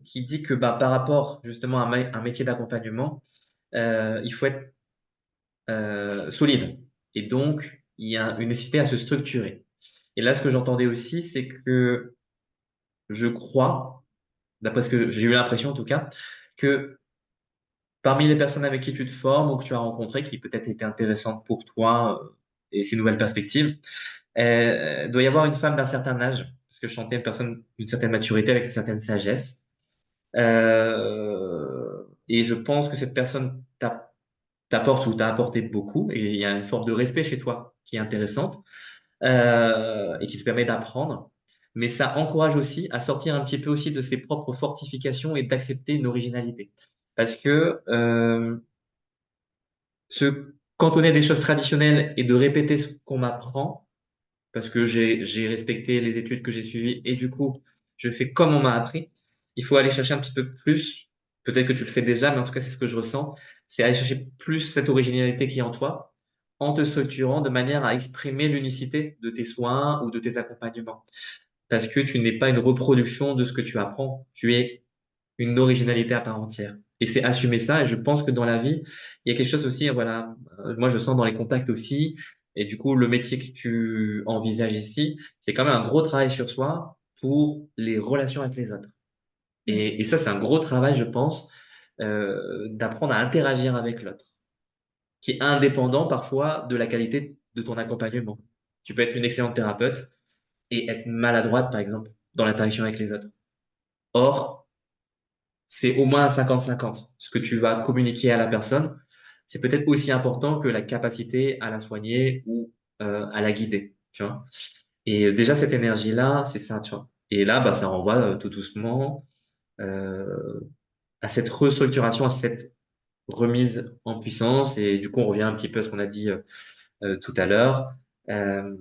qui dit que bah, par rapport justement à un métier d'accompagnement, il faut être solide. Et donc, il y a une nécessité à se structurer. Et là, ce que j'entendais aussi, c'est que je crois, d'après ce que j'ai eu l'impression en tout cas, que parmi les personnes avec qui tu te formes ou que tu as rencontrées, qui peut-être étaient intéressantes pour toi et ces nouvelles perspectives, doit y avoir une femme d'un certain âge, parce que je sentais une personne d'une certaine maturité avec une certaine sagesse. Et je pense que cette personne t'apporte ou t'a apporté beaucoup, et il y a une forme de respect chez toi qui est intéressante et qui te permet d'apprendre. Mais ça encourage aussi à sortir un petit peu aussi de ses propres fortifications et d'accepter une originalité. Parce que se cantonner des choses traditionnelles et de répéter ce qu'on m'apprend, parce que j'ai respecté les études que j'ai suivies et du coup, je fais comme on m'a appris. Il faut aller chercher un petit peu plus. Peut-être que tu le fais déjà, mais en tout cas, c'est ce que je ressens. C'est aller chercher plus cette originalité qui est en toi, en te structurant de manière à exprimer l'unicité de tes soins ou de tes accompagnements. Parce que tu n'es pas une reproduction de ce que tu apprends. Tu es une originalité à part entière. Et c'est assumer ça. Et je pense que dans la vie, il y a quelque chose aussi, voilà, moi je sens dans les contacts aussi. Et du coup, le métier que tu envisages ici, c'est quand même un gros travail sur soi pour les relations avec les autres. Et ça, c'est un gros travail, je pense, d'apprendre à interagir avec l'autre, qui est indépendant parfois de la qualité de ton accompagnement. Tu peux être une excellente thérapeute et être maladroite, par exemple, dans l'interaction avec les autres. Or, c'est au moins un 50-50. Ce que tu vas communiquer à la personne, c'est peut-être aussi important que la capacité à la soigner ou à la guider, tu vois. Et déjà, cette énergie-là, c'est ça, tu vois. Et là, bah, ça renvoie tout doucement euh, à cette restructuration, à cette remise en puissance. Et du coup, on revient un petit peu à ce qu'on a dit tout à l'heure. Euh,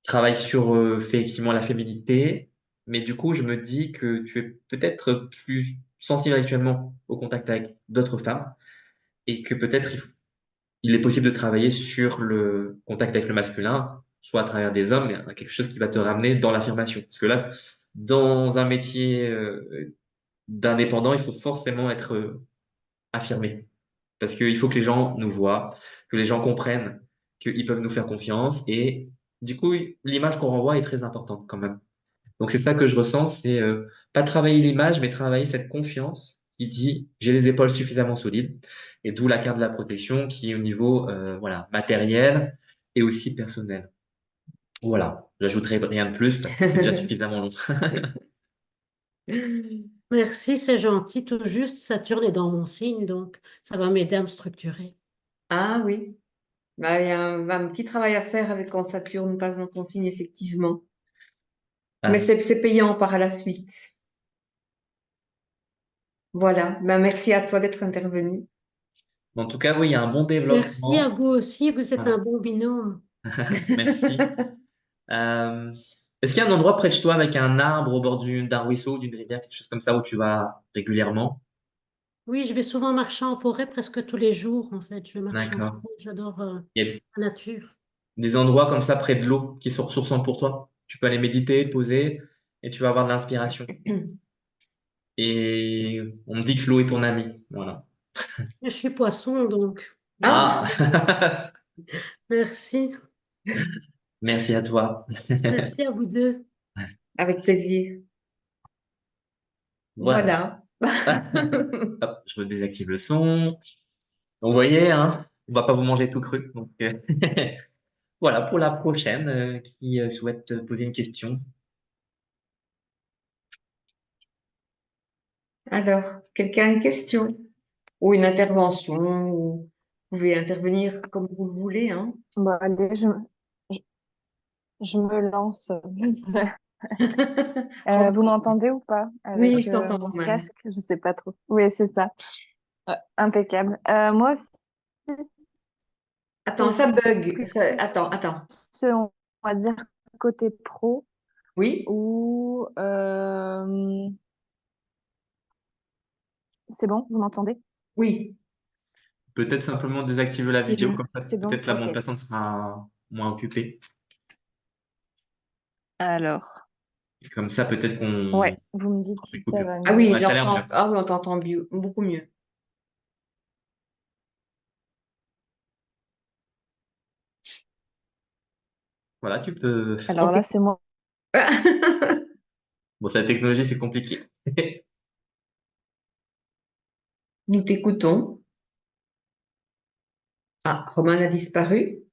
Travaille sur fait effectivement la féminité, mais du coup, je me dis que tu es peut-être plus sensible actuellement au contact avec d'autres femmes et que peut-être il est possible de travailler sur le contact avec le masculin, soit à travers des hommes, mais à quelque chose qui va te ramener dans l'affirmation. Parce que là, dans un métier d'indépendant, il faut forcément être affirmé. Parce qu'il faut que les gens nous voient, que les gens comprennent qu'ils peuvent nous faire confiance et du coup, l'image qu'on renvoie est très importante quand même. Donc c'est ça que je ressens, c'est pas travailler l'image, mais travailler cette confiance qui dit j'ai les épaules suffisamment solides, et d'où la carte de la protection qui est au niveau voilà matériel et aussi personnel. Voilà, j'ajouterai rien de plus parce que c'est déjà suffisamment long. Merci, c'est gentil. Tout juste, Saturne est dans mon signe, donc ça va m'aider à me structurer. Ah oui, bah, il y a un petit travail à faire avec quand Saturne passe dans ton signe, effectivement. Mais Ah, c'est payant par la suite. Voilà, ben, merci à toi d'être intervenu. en tout cas, oui, il y a un bon Merci à développement. vous aussi, vous êtes un Voilà. bon binôme. Merci. Euh, Est-ce qu'il y a un endroit près de chez toi avec un arbre au bord d'un ruisseau, d'une rivière, quelque chose comme ça où tu vas régulièrement? Oui, je vais souvent marcher en forêt presque tous les jours, en fait. Je vais marcher en D'accord. forêt, j'adore Il y a la nature. des endroits comme ça près de l'eau qui sont ressourçants pour toi. Tu peux aller méditer, te poser et tu vas avoir de l'inspiration. Et on me dit que l'eau est ton ami. Voilà. Je suis poisson, donc Ah, Ah, merci. merci à toi. Merci à vous deux. avec plaisir. Voilà. Voilà. Hop, je me désactive le son. Donc, vous voyez, hein, on va pas vous manger tout cru. Donc, voilà pour la prochaine qui souhaite poser une question. Alors, quelqu'un a une question ou une intervention, ou vous pouvez intervenir comme vous le voulez, hein. Bon, allez, je, je me lance. Vous m'entendez ou pas Oui, avec je t'entends mon même. casque? Je sais pas trop. Oui, c'est ça. Impeccable. Moi aussi, Attends, c'est ça bug. plus Attends. on va dire côté pro Oui, ou c'est bon, vous m'entendez? oui. Peut-être simplement désactiver la Si je vidéo, comme ça c'est bon? peut-être la Ok. bande passante sera moins occupée. Alors, Comme ça peut-être qu'on ouais, vous me dites aura si une ça coupure. va Ah mieux. oui, Ouais, ça a l'air mieux. j'entends. Ah oui, on t'entend mieux, beaucoup mieux. Voilà, tu peux. Alors là, c'est moi. Bon, c'est la technologie, c'est compliqué. Nous t'écoutons. Ah, Roman a disparu.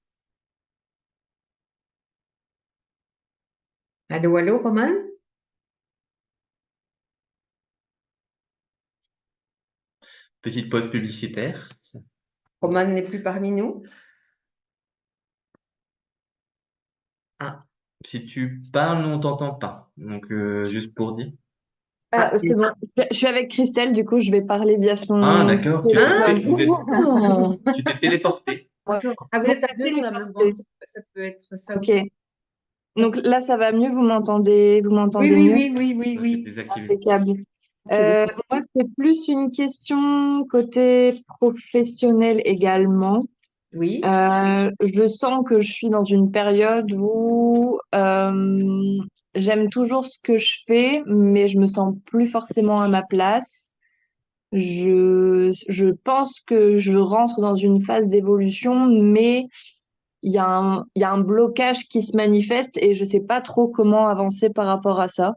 Allô, allô, Roman? Petite pause publicitaire. Roman n'est plus parmi nous. Ah, Si tu parles, nous on t'entend pas. Donc, juste pour dire. ah, C'est bon. Je suis avec Christelle, du coup, je vais parler via Ah, son d'accord, téléphone. tu t'es téléporté. d'accord. Ah, vous êtes à deux sur la même bande, ça peut être ça Ok. aussi. Donc là, ça va mieux, vous Oui, m'entendez oui, mieux? oui, oui, oui, Je vais oui. désactiver. Impeccable. Moi, c'est plus une question côté professionnel également. Oui, Je sens que je suis dans une période où j'aime toujours ce que je fais, mais je me sens plus forcément à ma place. Je pense que je rentre dans une phase d'évolution, mais il y a un blocage qui se manifeste et je sais pas trop comment avancer par rapport à ça.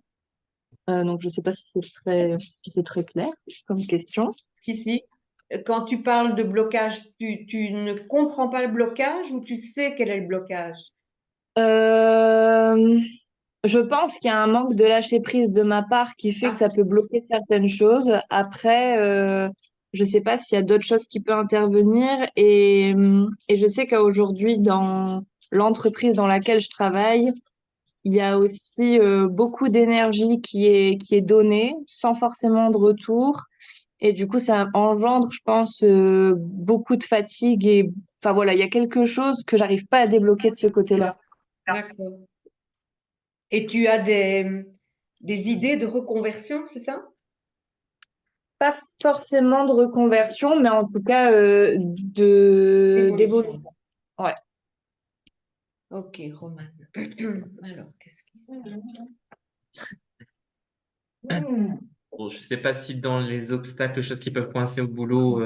Donc, je sais pas si c'est très clair comme question. si, si. Quand tu parles de blocage, tu ne comprends pas le blocage ou tu sais quel est le blocage? Euh, je pense qu'il y a un manque de lâcher prise de ma part qui fait que ça peut bloquer certaines choses. Après, je sais pas s'il y a d'autres choses qui peuvent intervenir et je sais qu'aujourd'hui, dans l'entreprise dans laquelle je travaille, il y a aussi beaucoup d'énergie qui est donnée sans forcément de retour. Et du coup, ça engendre, je pense, beaucoup de fatigue et enfin voilà, il y a quelque chose que j'arrive pas à débloquer de ce côté-là. D'accord. Et tu as des idées de reconversion, c'est ça? Pas forcément de reconversion, mais en tout cas d'évolution. Ouais. Ok, Roman. Alors, qu'est-ce qui se passe? Bon, je sais pas si dans les obstacles, choses qui peuvent coincer au boulot,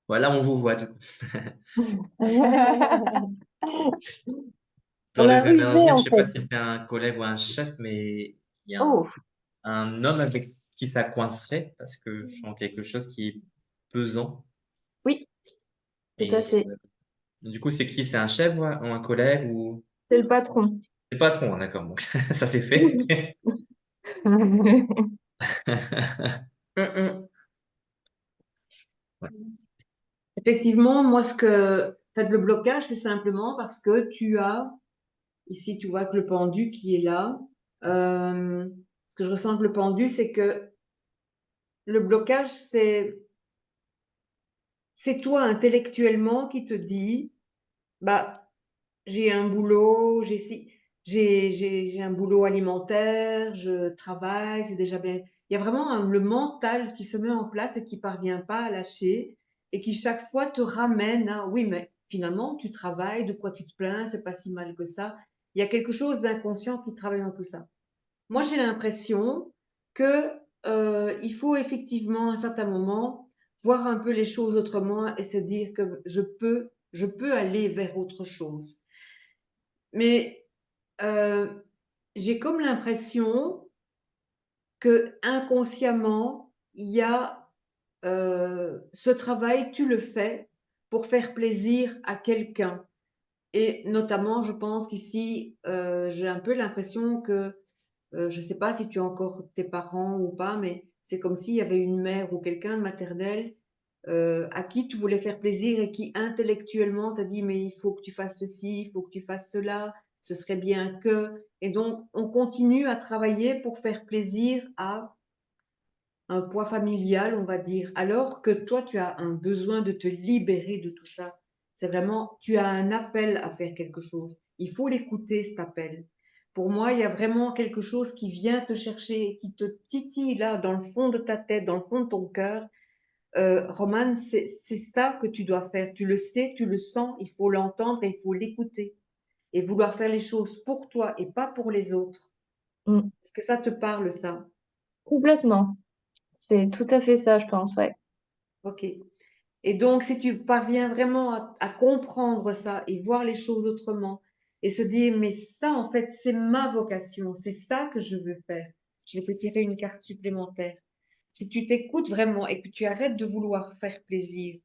voilà, on vous voit du coup. Dans On a les rusé énergies, je en sais pas fait. si c'est un collègue ou un chef, mais il y a Oh, un homme avec qui ça coincerait parce que je sens quelque chose qui est pesant. oui, tout à Et fait. du coup, c'est qui? C'est un chef ou un collègue ou C'est le patron. c'est le patron, hein, d'accord, donc ça c'est fait. Mm. Ouais. Effectivement, moi, fait le blocage, c'est simplement parce que tu as, ici, tu vois que le pendu qui est là, ce que je ressens avec le pendu, c'est que le blocage, c'est toi intellectuellement qui te dis, bah, j'ai un boulot, j'ai un boulot alimentaire, je travaille, c'est déjà bien. Il y a vraiment le mental qui se met en place et qui parvient pas à lâcher et qui chaque fois te ramène à oui, mais finalement tu travailles, de quoi tu te plains, c'est pas si mal que ça. Il y a quelque chose d'inconscient qui travaille dans tout ça. Moi, j'ai l'impression que il faut effectivement à un certain moment voir un peu les choses autrement et se dire que je peux aller vers autre chose. Mais j'ai comme l'impression que inconsciemment, il y a ce travail, tu le fais pour faire plaisir à quelqu'un. Et notamment, je pense qu'ici, j'ai un peu l'impression que, je ne sais pas si tu as encore tes parents ou pas, mais c'est comme s'il y avait une mère ou quelqu'un de maternel à qui tu voulais faire plaisir et qui intellectuellement t'a dit, mais il faut que tu fasses ceci, il faut que tu fasses cela, ce serait bien que. Et donc, on continue à travailler pour faire plaisir à un poids familial, on va dire, alors que toi, tu as un besoin de te libérer de tout ça. C'est vraiment, tu as un appel à faire quelque chose. Il faut l'écouter, cet appel. Pour moi, il y a vraiment quelque chose qui vient te chercher, qui te titille là, dans le fond de ta tête, dans le fond de ton cœur. Roman, c'est ça que tu dois faire. Tu le sais, tu le sens, il faut l'entendre et il faut l'écouter. Et vouloir faire les choses pour toi et pas pour les autres. Mm. Est-ce que ça te parle, ça? Complètement. C'est tout à fait ça, je pense, ouais. Ok. Et donc, si tu parviens vraiment à comprendre ça et voir les choses autrement et se dire, mais ça, en fait, c'est ma vocation, c'est ça que je veux faire. Je vais te tirer une carte supplémentaire. Si tu t'écoutes vraiment et que tu arrêtes de vouloir faire plaisir,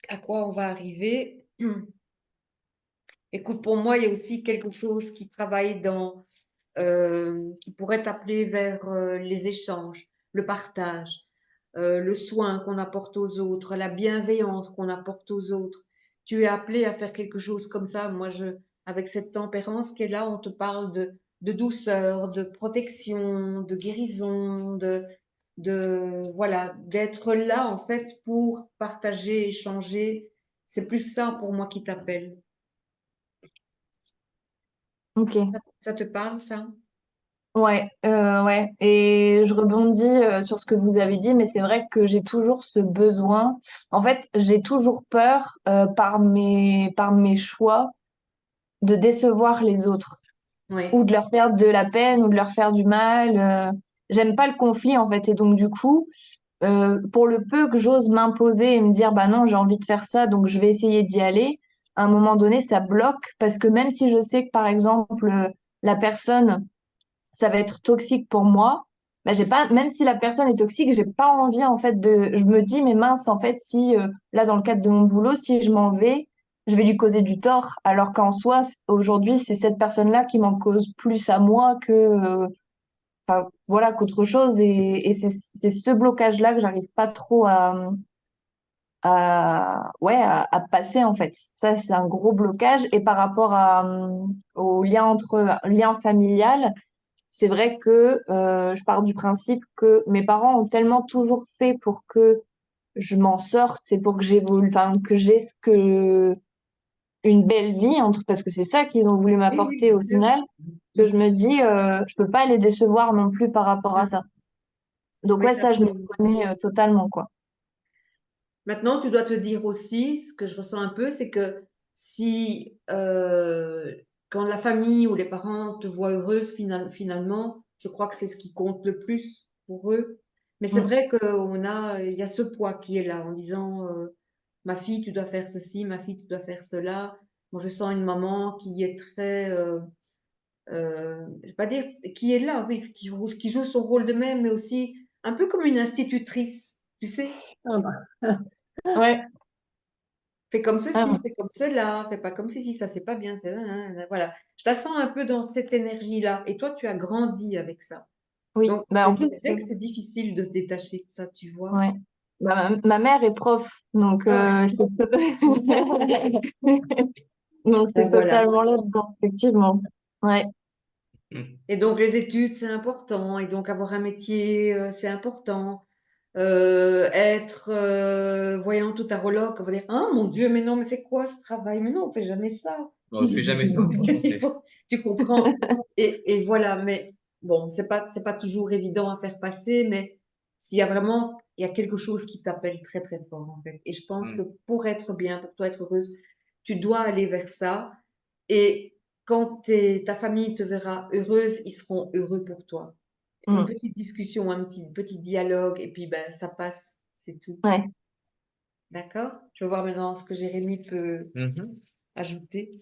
à quoi on va arriver? Écoute, pour moi, il y a aussi quelque chose qui travaille qui pourrait t'appeler vers les échanges, le partage, le soin qu'on apporte aux autres, la bienveillance qu'on apporte aux autres. Tu es appelé à faire quelque chose comme ça. Moi, avec cette tempérance qui est là, on te parle de douceur, de protection, de guérison, voilà, d'être là en fait pour partager, échanger. C'est plus ça pour moi qui t'appelle. Ok. Ça te parle, ça? Ouais, ouais. Et je rebondis sur ce que vous avez dit, mais c'est vrai que j'ai toujours ce besoin. En fait, j'ai toujours peur par mes choix de décevoir les autres Oui. ou de leur faire de la peine ou de leur faire du mal. J'aime pas le conflit en fait, et donc du coup, pour le peu que j'ose m'imposer et me dire bah non, j'ai envie de faire ça, donc je vais essayer d'y aller. À un moment donné, ça bloque parce que même si je sais que par exemple la personne ça va être toxique pour moi. Bah, j'ai pas, même si la personne est toxique, j'ai pas envie, en fait, je me dis, mais mince, en fait, si, là, dans le cadre de mon boulot, si je m'en vais, je vais lui causer du tort. Alors qu'en soi, aujourd'hui, c'est cette personne-là qui m'en cause plus à moi enfin, voilà, qu'autre chose. Et c'est ce blocage-là que j'arrive pas trop ouais, à passer, en fait. Ça, c'est un gros blocage. Et par rapport au lien familial, c'est vrai que je pars du principe que mes parents ont tellement toujours fait pour que je m'en sorte, c'est pour que j'évolue, enfin que j'ai une belle vie parce que c'est ça qu'ils ont voulu Oui, oui, m'apporter bien au sûr. final, que je me dis je peux pas les décevoir non plus par rapport à ça. Donc Oui, ouais, tu as ça je me raison. connais totalement quoi. Maintenant, tu dois te dire aussi, ce que je ressens un peu, c'est que si quand la famille ou les parents te voient heureuse finalement, je crois que c'est ce qui compte le plus pour eux. Mais c'est Mm. vrai il y a ce poids qui est là en disant ma fille, tu dois faire ceci, ma fille, tu dois faire cela. Moi, je sens une maman qui est très, je vais pas dire, qui est là, oui, qui joue son rôle de mère, mais aussi un peu comme une institutrice, tu sais. Ah bah, Ouais. Fais comme Ah, ceci, fais comme cela, fais pas comme ceci, ça c'est pas bien. Voilà. Je la sens un peu dans cette énergie-là. Et toi, tu as grandi avec ça. oui. Donc, Bah en plus c'est vrai que c'est difficile de se détacher de ça, tu vois. ouais. Bah, ma mère est prof, donc Ah, donc ben c'est voilà. totalement là-dedans, effectivement. Ouais. Mm. Et donc, les études, c'est important. Et donc, avoir un métier, c'est important. Être voyant tout tarologue, on va dire, ah mon Dieu, mais non, mais c'est quoi ce travail? Mais non, on fait jamais ça. Bon, je fais jamais ça, franchement, Il c'est. faut- Tu comprends? Et voilà, mais bon, c'est pas toujours évident à faire passer, mais il y a quelque chose qui t'appelle très très fort en fait. Et je pense que Mm. pour être bien, pour toi être heureuse, tu dois aller vers ça. Et quand ta famille te verra heureuse, ils seront heureux pour toi. Une Mm. petite discussion, un petit dialogue, et puis ben ça passe, c'est tout. Ouais. D'accord? Je vais voir maintenant ce que Jérémy peut Mhm. ajouter.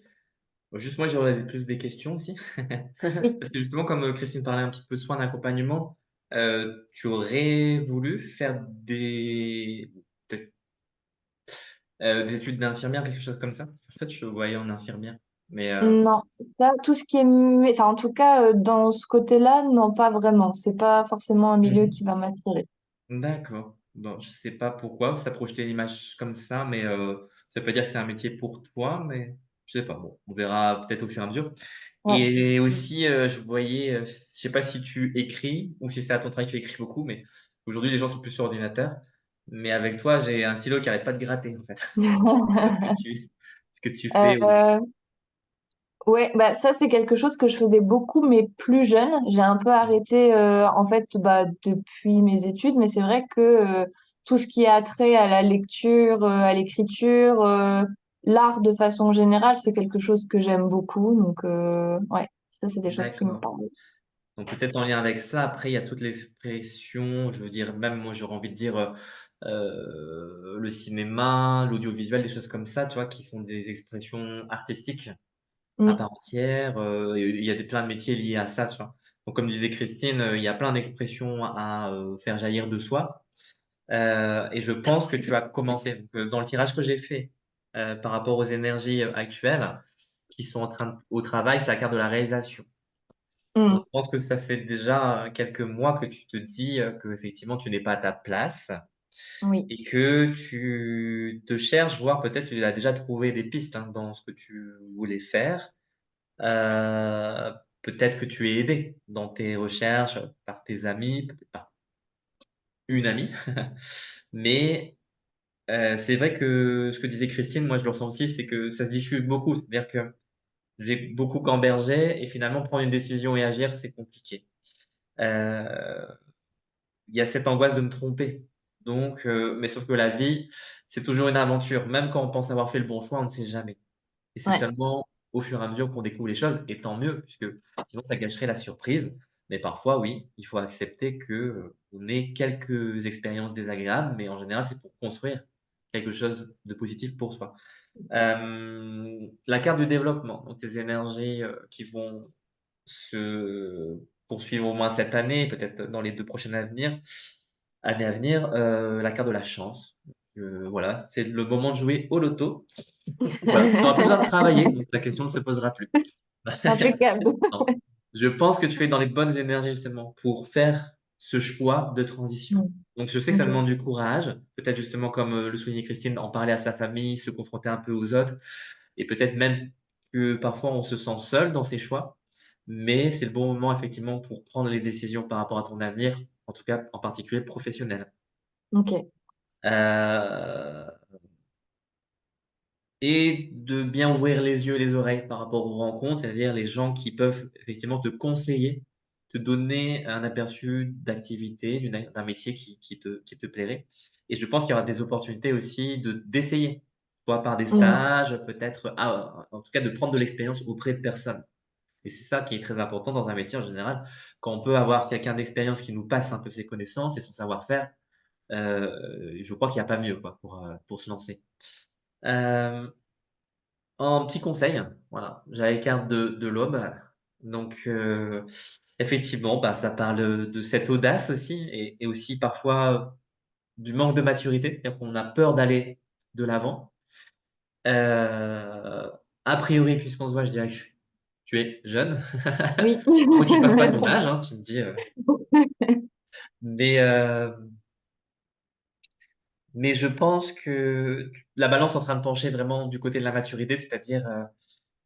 Juste moi, j'aurais plus des questions aussi. Parce que justement, comme Christine parlait un petit peu de soins d'accompagnement, tu aurais voulu faire peut-être, des études d'infirmière, quelque chose comme ça? En fait, je voyais en infirmière. Mais Non, ça, tout ce qui est, enfin, en tout cas, dans ce côté-là, non, pas vraiment. C'est pas forcément un milieu qui mhm. va m'attirer. D'accord. Bon, je sais pas pourquoi ça projetait l'image comme ça, mais ça veut pas dire que c'est un métier pour toi, mais je sais pas. Bon, on verra peut-être au fur et à mesure. Ouais. Et aussi, je voyais, je sais pas si tu écris ou si c'est à ton travail que tu écris beaucoup, mais aujourd'hui, les gens sont plus sur ordinateur. Mais avec toi, j'ai un stylo qui arrête pas de gratter, en fait. Ce que tu fais. Euh, ouais, bah ça c'est quelque chose que je faisais beaucoup, mais plus jeune. J'ai un peu arrêté en fait bah, depuis mes études, mais c'est vrai que tout ce qui a trait à la lecture, à l'écriture, l'art de façon générale, c'est quelque chose que j'aime beaucoup. Donc ouais, ça c'est des choses qui me D'accord. parlent. Donc peut-être en lien avec ça, après il y a toutes les expressions, je veux dire, même moi j'aurais envie de dire, le cinéma, l'audiovisuel, des choses comme ça, tu vois? Qui sont des expressions artistiques à Mm. part entière, et il y a plein de métiers liés à ça, tu vois? Donc comme disait Christine, il y a plein d'expressions à, faire jaillir de soi, et je pense que tu as commencé. Donc, dans le tirage que j'ai fait, par rapport aux énergies, actuelles qui sont en train au travail, c'est la carte de la réalisation. Donc Mm. je pense que ça fait déjà, quelques mois que tu te dis, qu'effectivement tu n'es pas à ta place Oui. et que tu te cherches, voire peut-être tu as déjà trouvé des pistes, hein, dans ce que tu voulais faire. Heu, Peut-être que tu es aidé dans tes recherches, par tes amis, peut-être par une amie. Mais, c'est vrai que ce que disait Christine, moi je le ressens aussi, c'est que ça se discute beaucoup. C'est-à-dire que j'ai beaucoup gambergé et finalement prendre une décision et agir, c'est compliqué. Heu, il y a cette angoisse de me tromper. Donc, mais sauf que la vie, c'est toujours une aventure. Même quand on pense avoir fait le bon choix, on ne sait jamais. Et c'est Ouais. seulement au fur et à mesure qu'on découvre les choses et tant mieux, puisque sinon ça gâcherait la surprise. Mais parfois, oui, il faut accepter que, on ait quelques expériences désagréables, mais en général, c'est pour construire quelque chose de positif pour soi. La carte du développement, donc tes énergies, qui vont se poursuivre au moins cette année, peut-être dans les 2 prochaines années à venir, la carte de la chance. Voilà, c'est le moment de jouer au loto. Voilà, tu n'auras plus besoin de travailler, donc la question ne se posera plus. Impeccable. Non. Je pense que tu es dans les bonnes énergies justement pour faire ce choix de transition. Mm. Donc je sais que ça Ok. demande du courage, peut-être justement comme, le soulignait Christine, en parler à sa famille, se confronter un peu aux autres et peut-être même que parfois on se sent seul dans ses choix, mais c'est le bon moment effectivement pour prendre les décisions par rapport à ton avenir, en tout cas en particulier professionnel. Ok. Heu Et de bien ouvrir les yeux et les oreilles par rapport aux rencontres, c'est-à-dire les gens qui peuvent effectivement te conseiller, te donner un aperçu d'activité, d'un métier qui te plairait. Et je pense qu'il y aura des opportunités aussi d'essayer, soit par des Mm. stages, peut-être, en tout cas de prendre de l'expérience auprès de personnes. Et c'est ça qui est très important dans un métier en général. Quand on peut avoir quelqu'un d'expérience qui nous passe un peu ses connaissances et son savoir-faire, je crois qu'il n'y a pas mieux quoi pour se lancer. Hem Un petit conseil, voilà, j'avais carte de l'aube, donc effectivement, bah, ça parle, de cette audace aussi et aussi parfois du manque de maturité, c'est-à-dire qu'on a peur d'aller de l'avant. A priori, puisqu'on se voit, je dirais que tu es jeune, Oui. quoi qu'il fasse pas ton âge, hein, tu me dis, mais mais je pense que la balance est en train de pencher vraiment du côté de la maturité, c'est-à-dire,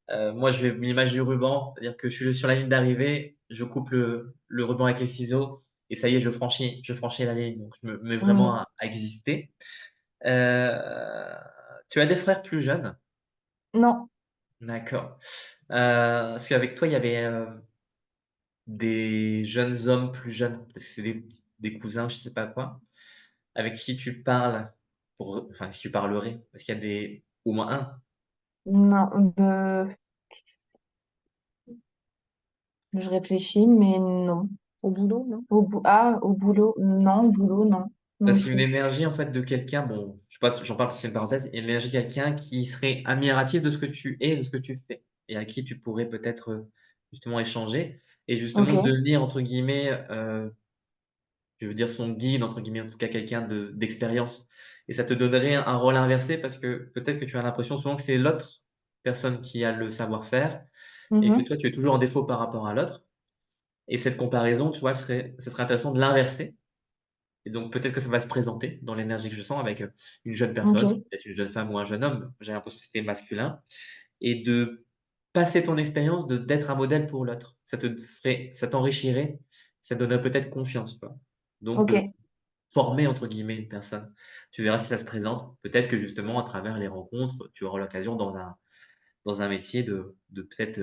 moi, je vais l'image du ruban, c'est-à-dire que je suis sur la ligne d'arrivée, je coupe le ruban avec les ciseaux et ça y est, je franchis la ligne, donc je me mets vraiment Mm. à exister. Heu, Tu as des frères plus jeunes? Non. D'accord. Parce qu'avec toi, il y avait, des jeunes hommes plus jeunes, peut-être que c'est des cousins, je sais pas quoi, avec qui tu parles enfin, qui tu parlerais? Est-ce qu'il y a au moins un? Non. Je réfléchis, mais non. Au boulot, non. Au boulot, non. Au boulot, non. Non Parce qu'il y a une plus. énergie en fait de quelqu'un, bon, je sais pas, j'en parle parce que c'est une parenthèse, une énergie de quelqu'un qui serait admiratif de ce que tu es, de ce que tu fais et à qui tu pourrais peut-être, justement échanger et justement Ok. devenir entre guillemets, je veux dire son guide entre guillemets, en tout cas quelqu'un d'expérience et ça te donnerait un rôle inversé parce que peut-être que tu as l'impression souvent que c'est l'autre personne qui a le savoir-faire et que Mhm. toi tu es toujours en défaut par rapport à l'autre et cette comparaison, tu vois, ce serait intéressant de l'inverser et donc peut-être que ça va se présenter dans l'énergie que je sens avec, une jeune personne, Ok. peut-être une jeune femme ou un jeune homme, j'ai l'impression que c'était masculin et de passer ton expérience d'être un modèle pour l'autre. Ça t'enrichirait, ça te donnerait peut-être confiance, tu vois? Donc Ok. de former entre guillemets une personne. Tu verras si ça se présente. Peut-être que justement à travers les rencontres, tu auras l'occasion dans un métier de peut-être,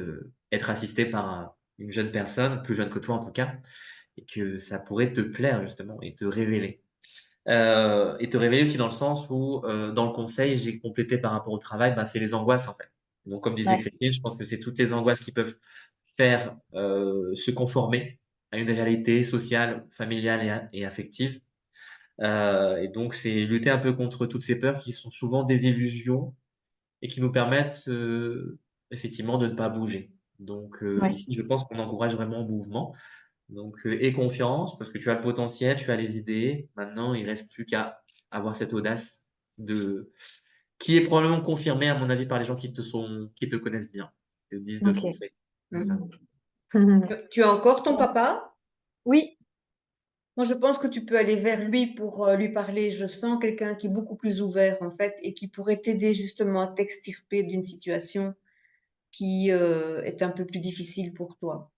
être assisté par une jeune personne, plus jeune que toi en tout cas et que ça pourrait te plaire justement et te révéler. Et te révéler aussi dans le sens où, dans le conseil, j'ai complété par rapport au travail, bah, c'est les angoisses, en fait. Donc comme disait Ouais. Christine, je pense que c'est toutes les angoisses qui peuvent faire, se conformer. à une réalité sociale, familiale et affective. Et donc, c'est lutter un peu contre toutes ces peurs qui sont souvent des illusions et qui nous permettent effectivement de ne pas bouger. Donc, Ouais. ici, je pense qu'on encourage vraiment au mouvement. Donc, aie confiance parce que tu as le potentiel, tu as les idées. Maintenant, il reste plus qu'à avoir cette audace de qui est probablement confirmée, à mon avis, par les gens qui te connaissent bien, qui te disent de Ok. foncer. Mhm. Mhm. Tu as encore ton papa? Oui, Moi, je pense que tu peux aller vers lui pour lui parler. Je sens quelqu'un qui est beaucoup plus ouvert, en fait, et qui pourrait t'aider justement à t'extirper d'une situation qui est un peu plus difficile pour toi.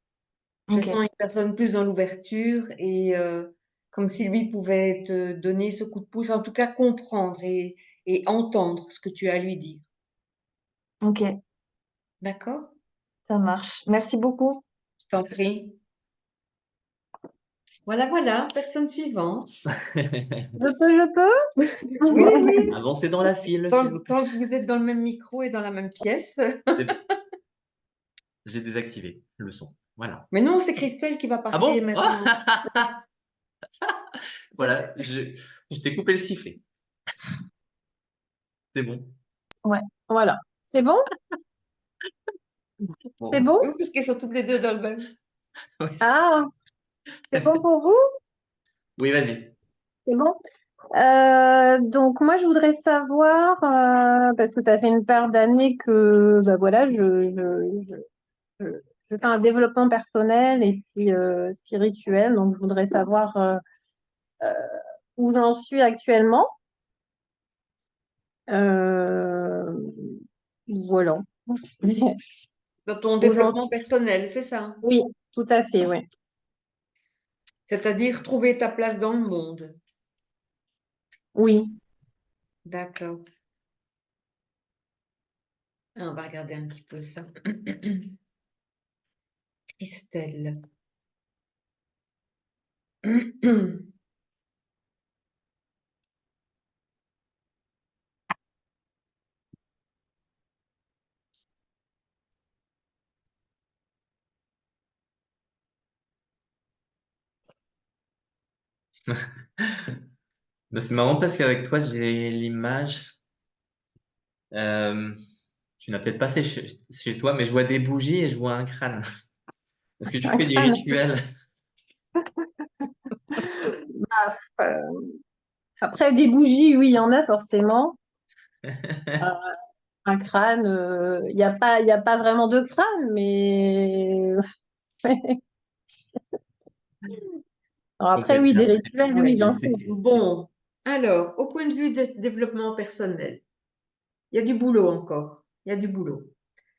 Je ok. sens une personne plus dans l'ouverture et comme si lui pouvait te donner ce coup de pouce, en tout cas comprendre et entendre ce que tu as à lui dire. Ok, D'accord? ça marche. Merci beaucoup. Je t'en prie. Voilà, voilà, personne suivante. Je peux? Oui, oui. Avancez dans la file, s'il vous plaît. Tant que vous êtes dans le même micro et dans la même pièce. J'ai désactivé le son. Voilà. Mais non, c'est Christelle qui va Ah parler bon? maintenant. Voilà, je t'ai coupé le sifflet. C'est bon. Ouais, voilà. C'est bon? C'est Bon. bon? Oui, parce qu'ils sont toutes les deux dans le même. Oui, Ah, c'est bon pour vous? oui, vas-y. C'est bon? Donc moi je voudrais savoir parce que ça fait une paire d'années que bah voilà je, je fais un développement personnel et puis spirituel, donc je voudrais savoir euh, où j'en suis actuellement. Euh, voilà. Dans ton Où j'en développement personnel, c'est ça? Oui, tout à fait, oui. C'est-à-dire trouver ta place dans le monde. Oui. D'accord. Ah, on va regarder un petit peu ça. Christelle. Mais c'est marrant parce qu'avec toi, j'ai l'image. euh, Tu n'as peut-être pas chez toi, mais je vois des bougies et je vois un crâne. Est-ce que tu Un fais des crâne. rituels? Après, des bougies, oui, il y en a forcément. Euh, un crâne, il y a pas vraiment de crâne, mais alors Ok, après, oui, des bien. rituels, Ouais. oui, j'en fais. Bon, alors, au point de vue de développement personnel, il y a du boulot encore. Il y a du boulot.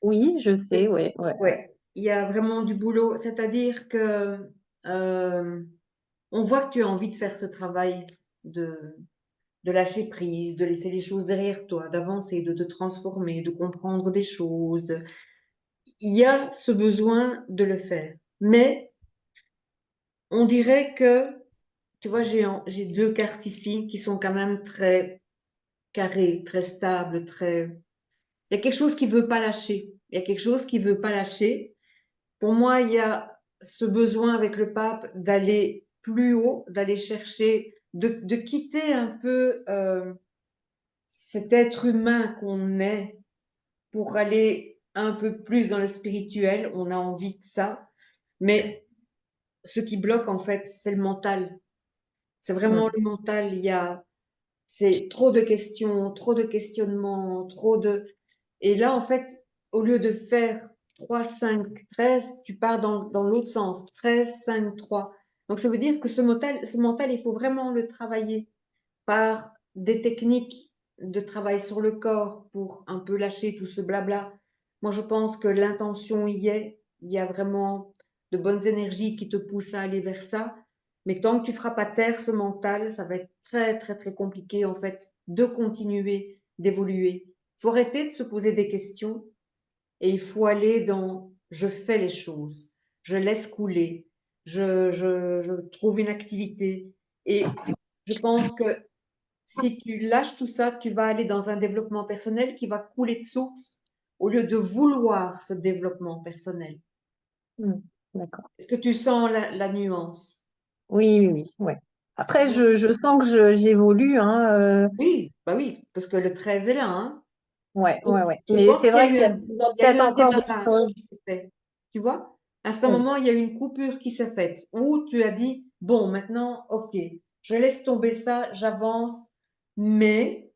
Oui, je sais, ouais, ouais. Ouais, il y a vraiment du boulot. C'est-à-dire que euh, on voit que tu as envie de faire ce travail de lâcher prise, de laisser les choses derrière toi, d'avancer, de te transformer, de comprendre des choses. Il y a ce besoin de le faire. Mais on dirait que, tu vois, j'ai deux cartes ici qui sont quand même très carrées, très stables, très... Il y a quelque chose qui veut pas lâcher. Il y a quelque chose qui veut pas lâcher. Pour moi, il y a ce besoin avec le pape d'aller plus haut, d'aller chercher, de quitter un peu cet être humain qu'on est pour aller un peu plus dans le spirituel. On a envie de ça. Mais ce qui bloque, en fait, c'est le mental. C'est vraiment Mm. le mental. C'est trop de questions, trop de questionnements, trop de... Et là, en fait, au lieu de faire 3, 5, 13, tu pars dans l'autre sens. 13, 5, 3. Donc, ça veut dire que ce mental, il faut vraiment le travailler par des techniques de travail sur le corps pour un peu lâcher tout ce blabla. Moi, je pense que l'intention y est. Il y a vraiment de bonnes énergies qui te poussent à aller vers ça. Mais tant que tu feras pas taire ce mental, ça va être très, très, très compliqué, en fait, de continuer, d'évoluer. Il faut arrêter de se poser des questions et il faut aller dans je fais les choses, je laisse couler, je trouve une activité. Et je pense que si tu lâches tout ça, tu vas aller dans un développement personnel qui va couler de source au lieu de vouloir ce développement personnel. Mm. d'accord. Est-ce que tu sens la nuance? Oui, oui, oui, ouais. Après, Donc, je sens que j'évolue, hein. oui, bah oui, parce que le 13 est là, hein. Ouais, Donc, ouais, ouais. je Mais pense c'est qu'il y a vrai eu qu'il y a il y a eu peut-être un encore des démarrage choses. qui s'est fait. Tu vois? À ce Oui, moment, il y a eu une coupure qui s'est faite où tu as dit, bon, maintenant, ok, je laisse tomber ça, j'avance, mais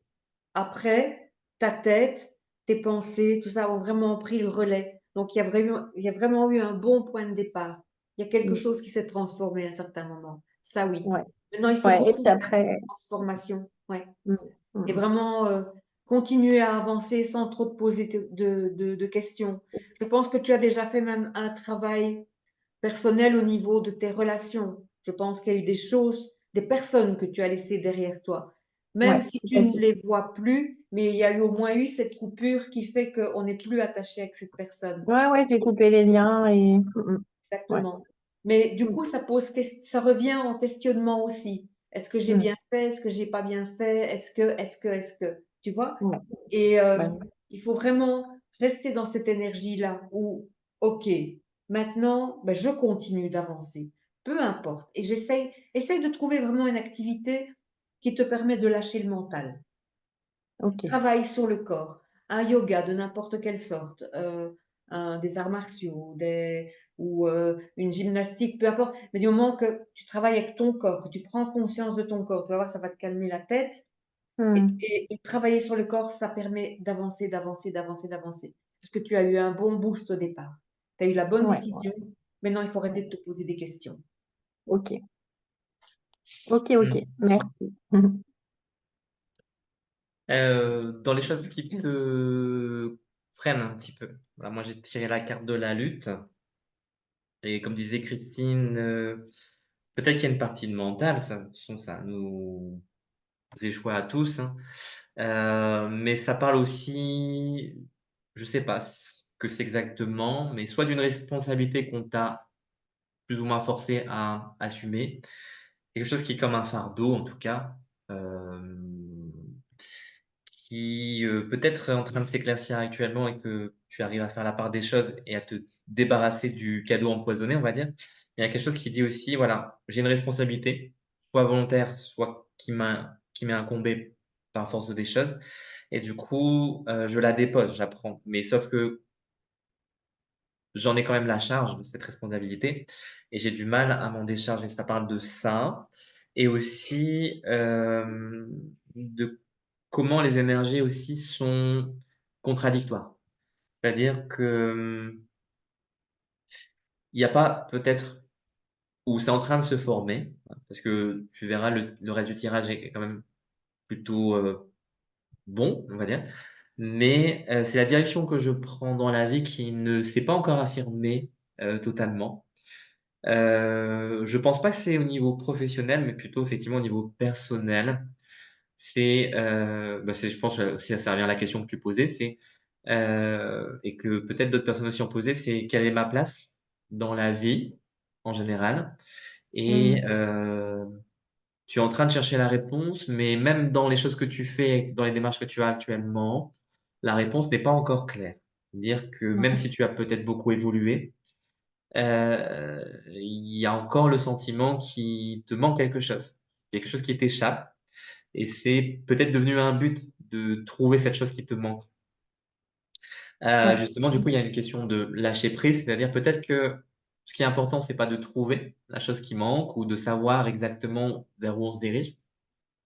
après, ta tête, tes pensées, tout ça ont vraiment pris le relais. Donc, il y a vraiment eu un bon point de départ. Il y a quelque mm, chose qui s'est transformé à un certain moment. Ça, oui. ouais, Maintenant, il faut ouais. Et puis continuer cette après, transformation. Ouais. mm, Et mm, vraiment continuer à avancer sans trop te poser de questions. Je pense que tu as déjà fait même un travail personnel au niveau de tes relations. Je pense qu'il y a eu des choses, des personnes que tu as laissées derrière toi. Même ouais, si tout tu à ne fait. les vois plus, mais il y a eu au moins eu cette coupure qui fait qu'on n'est plus attaché avec cette personne. Ouais, ouais, j'ai coupé les liens et ouais. Exactement. Mais du Mm, coup, ça revient en questionnement aussi. Est-ce que j'ai mm, bien fait? Est-ce que j'ai pas bien fait? Est-ce que, tu vois? ouais, Et ouais, il faut vraiment rester dans cette énergie-là où, OK, maintenant, ben, je continue d'avancer. Peu importe. Et essaye de trouver vraiment une activité qui te permet de lâcher le mental. ok. Travaille sur le corps, un yoga de n'importe quelle sorte, des arts martiaux, ou une gymnastique, peu importe. Mais du moment que tu travailles avec ton corps, que tu prends conscience de ton corps, tu vas voir, ça va te calmer la tête. Mm, Et travailler sur le corps, ça permet d'avancer, d'avancer, d'avancer, d'avancer. Parce que tu as eu un bon boost au départ. Tu as eu la bonne ouais, décision. Maintenant, il faut arrêter ouais. de te poser des questions. Ok, ok, ok. Mm. Merci. Dans les choses qui te freinent un petit peu. Voilà, moi, j'ai tiré la carte de la lutte. Et comme disait Christine, peut-être qu'il y a une partie de mental, ça, de toute façon, ça nous échoue à tous, hein. Mais ça parle aussi, je sais pas ce que c'est exactement, mais soit d'une responsabilité qu'on t'a plus ou moins forcé à assumer, quelque chose qui est comme un fardeau en tout cas, qui, peut-être est en train de s'éclaircir actuellement et que tu arrives à faire la part des choses et à te débarrasser du cadeau empoisonné, on va dire. Il y a quelque chose qui dit aussi, voilà, j'ai une responsabilité, soit volontaire, soit qui m'est incombée par force des choses et du coup, je la dépose, j'apprends. Mais sauf que j'en ai quand même la charge de cette responsabilité et j'ai du mal à m'en décharger. Ça parle de ça et aussi, de comment les énergies aussi sont contradictoires. C'est-à-dire que, il n'y a pas peut-être ou c'est en train de se former, parce que tu verras le reste du tirage est quand même plutôt, bon, on va dire. Mais, c'est la direction que je prends dans la vie qui ne s'est pas encore affirmée, totalement. Je pense pas que c'est au niveau professionnel, mais plutôt effectivement au niveau personnel. C'est je pense, aussi ça revient à la question que tu posais, et que peut-être d'autres personnes aussi ont posé, c'est: «Quelle est ma place dans la vie en général?» et Mm, tu es en train de chercher la réponse, mais même dans les choses que tu fais, dans les démarches que tu as actuellement, la réponse n'est pas encore claire. C'est-à-dire que même si tu as peut-être beaucoup évolué, il y a encore le sentiment qu'il te manque quelque chose qui t'échappe et c'est peut-être devenu un but de trouver cette chose qui te manque. ouais, Justement, du coup, il y a une question de lâcher prise, c'est-à-dire peut-être que ce qui est important, c'est pas de trouver la chose qui manque ou de savoir exactement vers où on se dirige,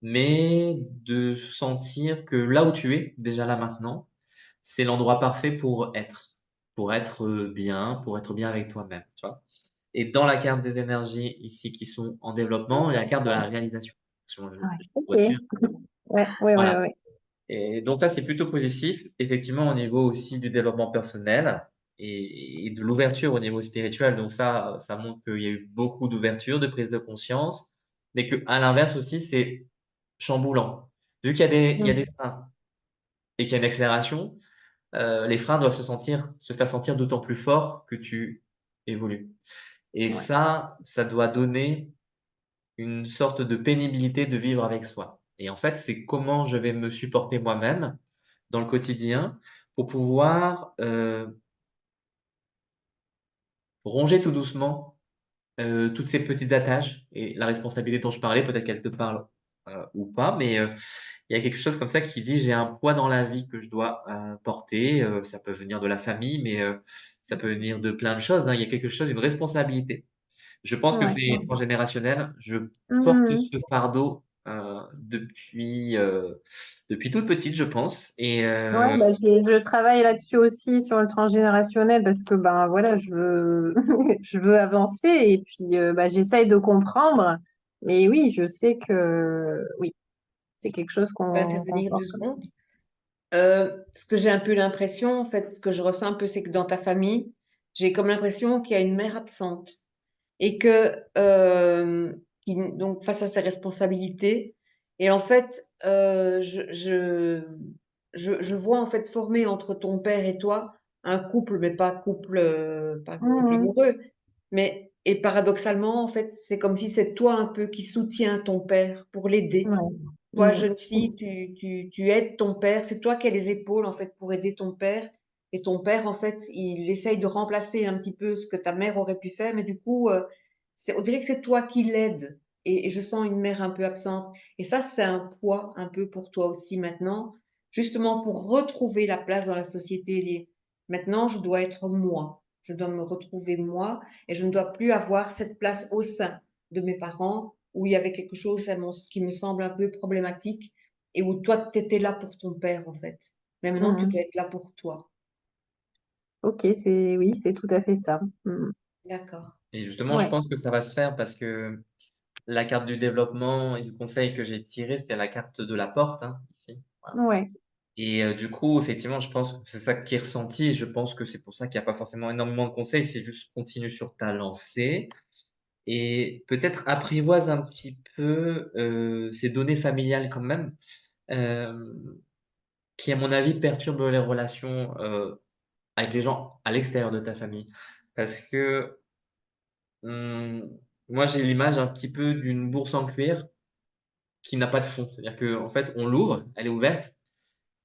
mais de sentir que là où tu es, déjà là maintenant, c'est l'endroit parfait pour être, bien, pour être bien avec toi-même, tu vois? Et dans la carte des énergies ici qui sont en développement, il y a la carte de la réalisation. Sur le ouais. Ok. voiture, Ouais, ouais, ouais, voilà. ouais. Et donc là, c'est plutôt positif, effectivement, au niveau aussi du développement personnel et de l'ouverture au niveau spirituel. Donc ça montre qu'il y a eu beaucoup d'ouverture, de prise de conscience, mais qu'à l'inverse aussi, c'est chamboulant. Vu qu'il y a Mm, des freins et qu'il y a une accélération, les freins doivent se faire sentir d'autant plus fort que tu évolues. Et ouais, ça doit donner une sorte de pénibilité de vivre avec soi. Et en fait, c'est comment je vais me supporter moi-même dans le quotidien pour ronger tout doucement toutes ces petites attaches et la responsabilité dont je parlais, peut-être qu'elle te parle ou pas, mais il y a quelque chose comme ça qui dit j'ai un poids dans la vie que je dois porter. Ça peut venir de la famille, mais ça peut venir de plein de choses, hein. Il y a quelque chose, une responsabilité. Je pense que Ouais. c'est transgénérationnel. Je porte Mhm. ce fardeau depuis toute petite, je pense. Et Ouais, bah, je travaille là-dessus aussi sur le transgénérationnel parce que ben voilà, je veux je veux avancer et puis bah, j'essaye de comprendre. Mais oui, je sais que oui, c'est quelque chose Je peux qu'on intervenir porte. 2 secondes. Ce que j'ai un peu l'impression, en fait, ce que je ressens un peu, c'est que dans ta famille, j'ai comme l'impression qu'il y a une mère absente et que donc face à ses responsabilités. Et en fait, je vois en fait former entre ton père et toi un couple, mais pas couple Mhm. amoureux, mais et paradoxalement, en fait, c'est comme si c'est toi un peu qui soutiens ton père pour l'aider. Ouais. Toi, Mhm. jeune fille, tu aides ton père. C'est toi qui as les épaules, en fait, pour aider ton père. Et ton père, en fait, il essaye de remplacer un petit peu ce que ta mère aurait pu faire. Mais du coup, on dirait que c'est toi qui l'aides. Et je sens une mère un peu absente. Et ça, c'est un poids un peu pour toi aussi maintenant, justement pour retrouver la place dans la société. Maintenant, je dois être moi. Je dois me retrouver moi. Et je ne dois plus avoir cette place au sein de mes parents où il y avait quelque chose qui me semble un peu problématique et où toi, tu étais là pour ton père, en fait. Mais maintenant, tu Mhm. dois être là pour toi. Ok, oui, c'est tout à fait ça. Mhm. D'accord. et justement, je Ouais, pense que ça va se faire parce que la carte du développement et du conseil que j'ai tiré, c'est la carte de la porte, hein, ici. Voilà. ouais. Et du coup, effectivement, je pense que c'est ça qui est ressenti. Je pense que c'est pour ça qu'il n'y a pas forcément énormément de conseils. C'est juste continue sur ta lancée et peut-être apprivoise un petit peu ces données familiales quand même, hem, qui, à mon avis, perturbent les relations avec les gens à l'extérieur de ta famille. Parce que mmh, moi, j'ai l'image un petit peu d'une bourse en cuir qui n'a pas de fond. C'est-à-dire qu'en fait, on l'ouvre, elle est ouverte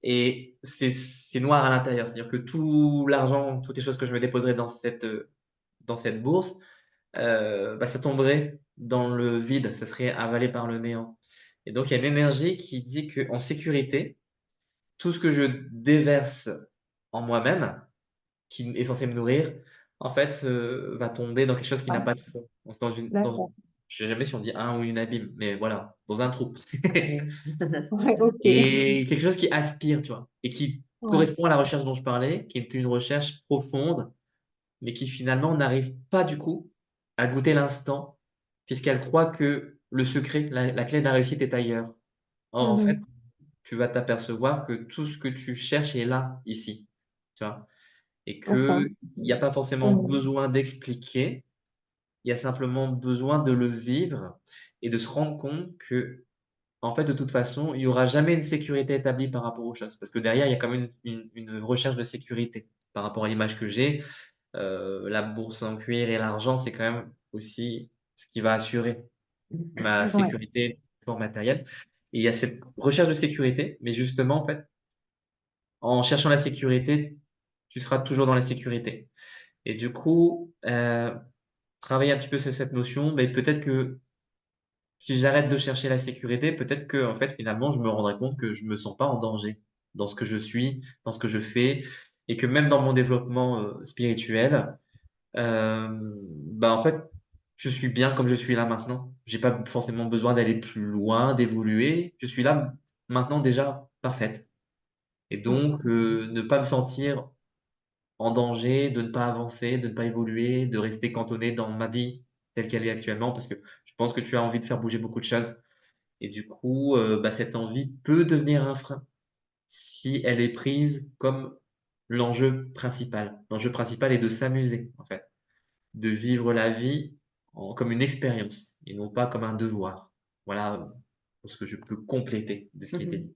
et c'est noir à l'intérieur. C'est-à-dire que tout l'argent, toutes les choses que je me déposerais dans cette bourse, bah, ça tomberait dans le vide, ça serait avalé par le néant. Et donc il y a une énergie qui dit qu'en sécurité, tout ce que je déverse en moi-même, qui est censé me nourrir, en fait, va tomber dans quelque chose qui n'a pas de fond. Dans D'accord. je sais jamais si on dit un ou une abîme, mais voilà, dans un trou. Oui. Ouais, ok. Et quelque chose qui aspire, tu vois? Et qui Ouais. correspond à la recherche dont je parlais, qui est une recherche profonde, mais qui finalement n'arrive pas du coup à goûter l'instant, puisqu'elle croit que le secret, la clé de la réussite est ailleurs. Or, en fait, Mhm. tu vas t'apercevoir que tout ce que tu cherches est là, ici, tu vois? Et D'accord. qu'il y a pas forcément Mhm. besoin d'expliquer, il y a simplement besoin de le vivre et de se rendre compte que en fait, de toute façon, il y aura jamais une sécurité établie par rapport aux choses. Parce que derrière, il y a quand même une recherche de sécurité par rapport à l'image que j'ai. La bourse en cuir et l'argent, c'est quand même aussi ce qui va assurer ma Ouais. sécurité pour matériel. Et il y a cette recherche de sécurité, mais justement, en fait, en cherchant la sécurité, tu seras toujours dans la sécurité. Et du coup, travailler un petit peu sur cette notion, mais peut-être que si j'arrête de chercher la sécurité, peut-être que en fait, finalement, je me rendrai compte que je me sens pas en danger dans ce que je suis, dans ce que je fais et que même dans mon développement, spirituel, bah, en fait, je suis bien comme je suis là maintenant. J'ai pas forcément besoin d'aller plus loin, d'évoluer. Je suis là maintenant déjà parfaite et donc ne pas me sentir en danger, de ne pas avancer, de ne pas évoluer, de rester cantonné dans ma vie telle qu'elle est actuellement parce que je pense que tu as envie de faire bouger beaucoup de choses. Et du coup, bah, cette envie peut devenir un frein si elle est prise comme l'enjeu principal. L'enjeu principal est de s'amuser, en fait, de vivre la vie comme une expérience et non pas comme un devoir. Voilà ce que je peux compléter de ce qui a été dit.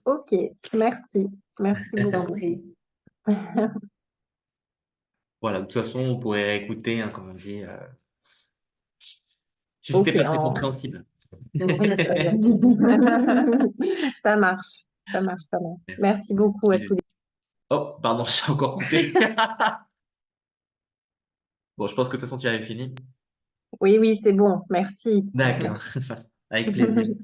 Ok, merci. Merci Je t'en beaucoup. prie. Voilà, de toute façon, on pourrait écouter, hein, comme on dit, si c'était Ok, pas très compréhensible. oui, très bien. Ça marche, ça marche, ça marche. Merci beaucoup à tous les Oh, pardon, j'ai encore coupé. Bon, je pense que de toute façon, tu avais fini. Oui, oui, c'est bon, merci. D'accord, avec plaisir.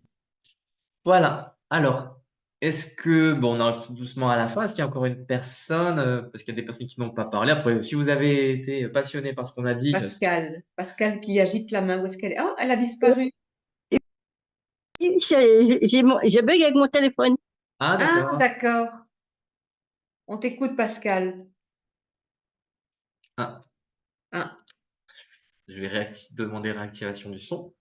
Voilà. Alors, est-ce que, bon, on arrive tout doucement à la fin. Est-ce qu'il y a encore une personne, parce qu'il y a des personnes qui n'ont pas parlé. Après, si vous avez été passionné par ce qu'on a dit, Pascal qui agite la main, où est-ce qu'elle est? Oh, elle a disparu. J'ai bug avec mon téléphone. ah, Ah, d'accord. d'accord. On t'écoute, Pascal. Ah, Ah, je vais demander réactivation du son.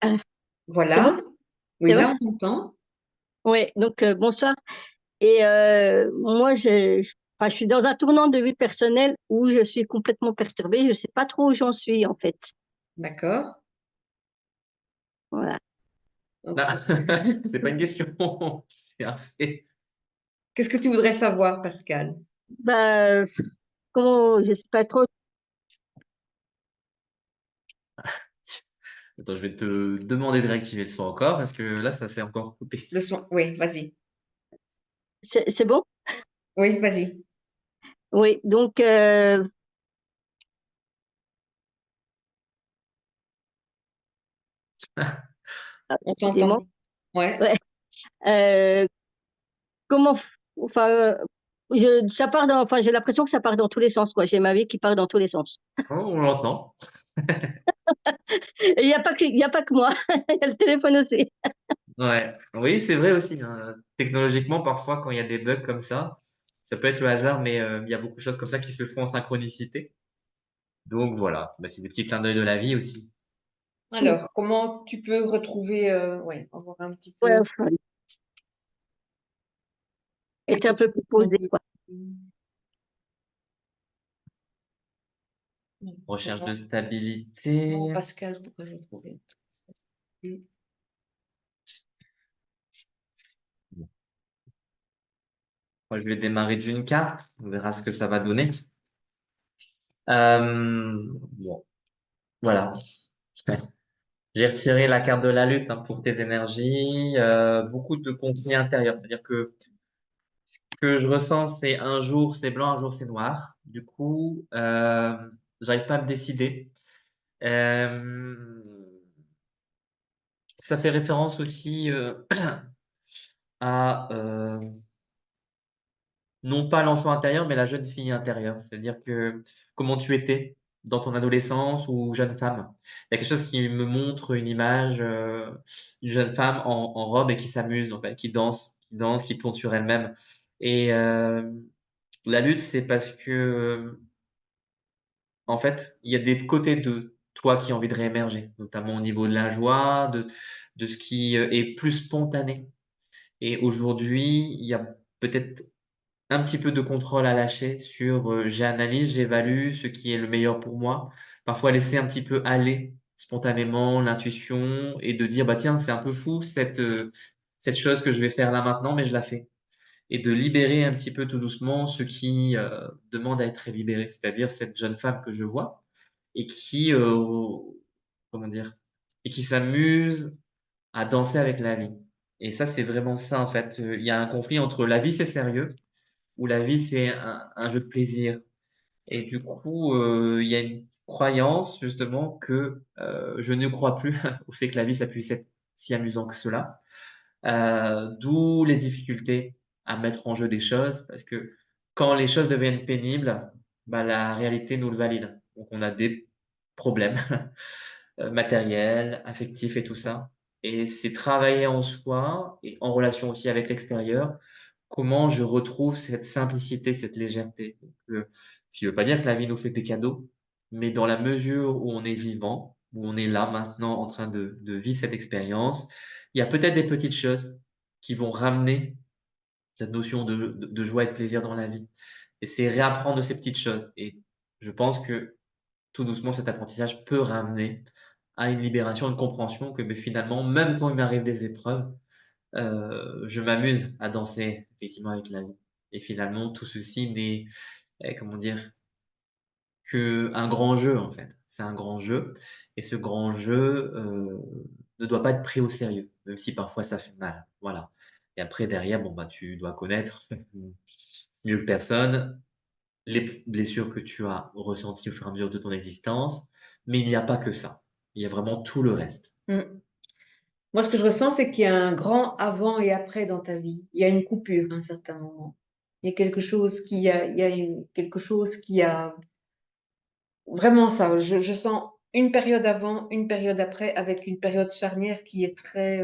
Ah, c'est bon? voilà. Oui, C'est bon? là, on t'entend. Oui, donc bonsoir. Et moi, enfin, je suis dans un tournant de vie personnelle où je suis complètement perturbée. Je ne sais pas trop où j'en suis, en fait. D'accord. Voilà. Ok. Ah, c'est pas une question, c'est un fait. Qu'est-ce que tu voudrais savoir, Pascal? Bah, comment, je sais pas trop. Attends, je vais te demander de réactiver le son encore, parce que là, ça s'est encore coupé. Le son. Oui, vas-y. C'est bon? Oui, vas-y. Oui, donc, On décidément. t'entend. Ouais. Ouais. Euh, comment, enfin, ça part enfin, j'ai l'impression que ça part dans tous les sens, quoi. J'ai ma vie qui part dans tous les sens. Oh, on l'entend. Et il n'y a pas il y a pas que moi. Il y a le téléphone aussi. Ouais, oui, c'est vrai aussi, hein. Technologiquement, parfois, quand il y a des bugs comme ça peut être le hasard, mais il y a beaucoup de choses comme ça qui se font en synchronicité. Donc voilà, bah, c'est des petits clins d'œil de la vie aussi. Alors, comment tu peux retrouver, ouais, on va voir un petit Ouais, peu. enfin, être Quelque un peu chose plus qu'on posé, peut. quoi. Recherche de Non, stabilité. Pascal, pourquoi je trouvais? Moi, je vais démarrer d'une carte. On verra ce que ça va donner. Bon, voilà. J'ai retiré la carte de la lutte, hein, pour tes énergies. Beaucoup de conflits intérieurs. C'est-à-dire que ce que je ressens, c'est un jour c'est blanc, un jour c'est noir. Du coup, j'arrive pas à me décider. Euh, Ça fait référence aussi à non pas l'enfant intérieur, mais la jeune fille intérieure. C'est-à-dire que comment tu étais dans ton adolescence ou jeune femme. Il y a quelque chose qui me montre une image, une jeune femme en robe et qui s'amuse, en fait, qui danse, qui tourne sur elle-même. Et la lutte, c'est parce que en fait, il y a des côtés de toi qui ont envie de réémerger, notamment au niveau de la joie, de ce qui est plus spontané. Et aujourd'hui, il y a peut-être un petit peu de contrôle à lâcher sur j'analyse, j'évalue ce qui est le meilleur pour moi. Parfois, laisser un petit peu aller spontanément l'intuition et de dire, bah tiens, c'est un peu fou cette chose que je vais faire là maintenant, mais je la fais. Et de libérer un petit peu tout doucement ce qui demande à être libéré, c'est-à-dire cette jeune femme que je vois et qui, comment dire, et qui s'amuse à danser avec la vie. Et ça, c'est vraiment ça, en fait. Il y a un conflit entre la vie, c'est sérieux, ou la vie, c'est un jeu de plaisir. Et du coup, il y a une croyance, justement, que je ne crois plus au fait que la vie, ça puisse être si amusant que cela. D'où les difficultés à mettre en jeu des choses, parce que quand les choses deviennent pénibles, bah, la réalité nous le valide. Donc on a des problèmes matériels, affectifs et tout ça. Et c'est travailler en soi et en relation aussi avec l'extérieur, comment je retrouve cette simplicité, cette légèreté. Donc, ce qui ne veut pas dire que la vie nous fait des cadeaux, mais dans la mesure où on est vivant, où on est là maintenant en train de vivre cette expérience, il y a peut-être des petites choses qui vont ramener cette notion de joie et de plaisir dans la vie. Et c'est réapprendre ces petites choses. Et je pense que tout doucement, cet apprentissage peut ramener à une libération, une compréhension que mais finalement, même quand il m'arrive des épreuves, je m'amuse à danser effectivement avec la vie. Et finalement, tout ceci n'est, comment dire, que un grand jeu en fait. C'est un grand jeu et ce grand jeu ne doit pas être pris au sérieux, même si parfois ça fait mal. Voilà. Et après derrière, bon bah tu dois connaître mieux que personne les blessures que tu as ressenties au fur et à mesure de ton existence, mais il n'y a pas que ça. Il y a vraiment tout le reste. Mm. Moi, ce que je ressens, c'est qu'il y a un grand avant et après dans ta vie. Il y a une coupure à un certain moment. Il y a quelque chose quelque chose qui a vraiment ça. Je sens une période avant, une période après, avec une période charnière qui est très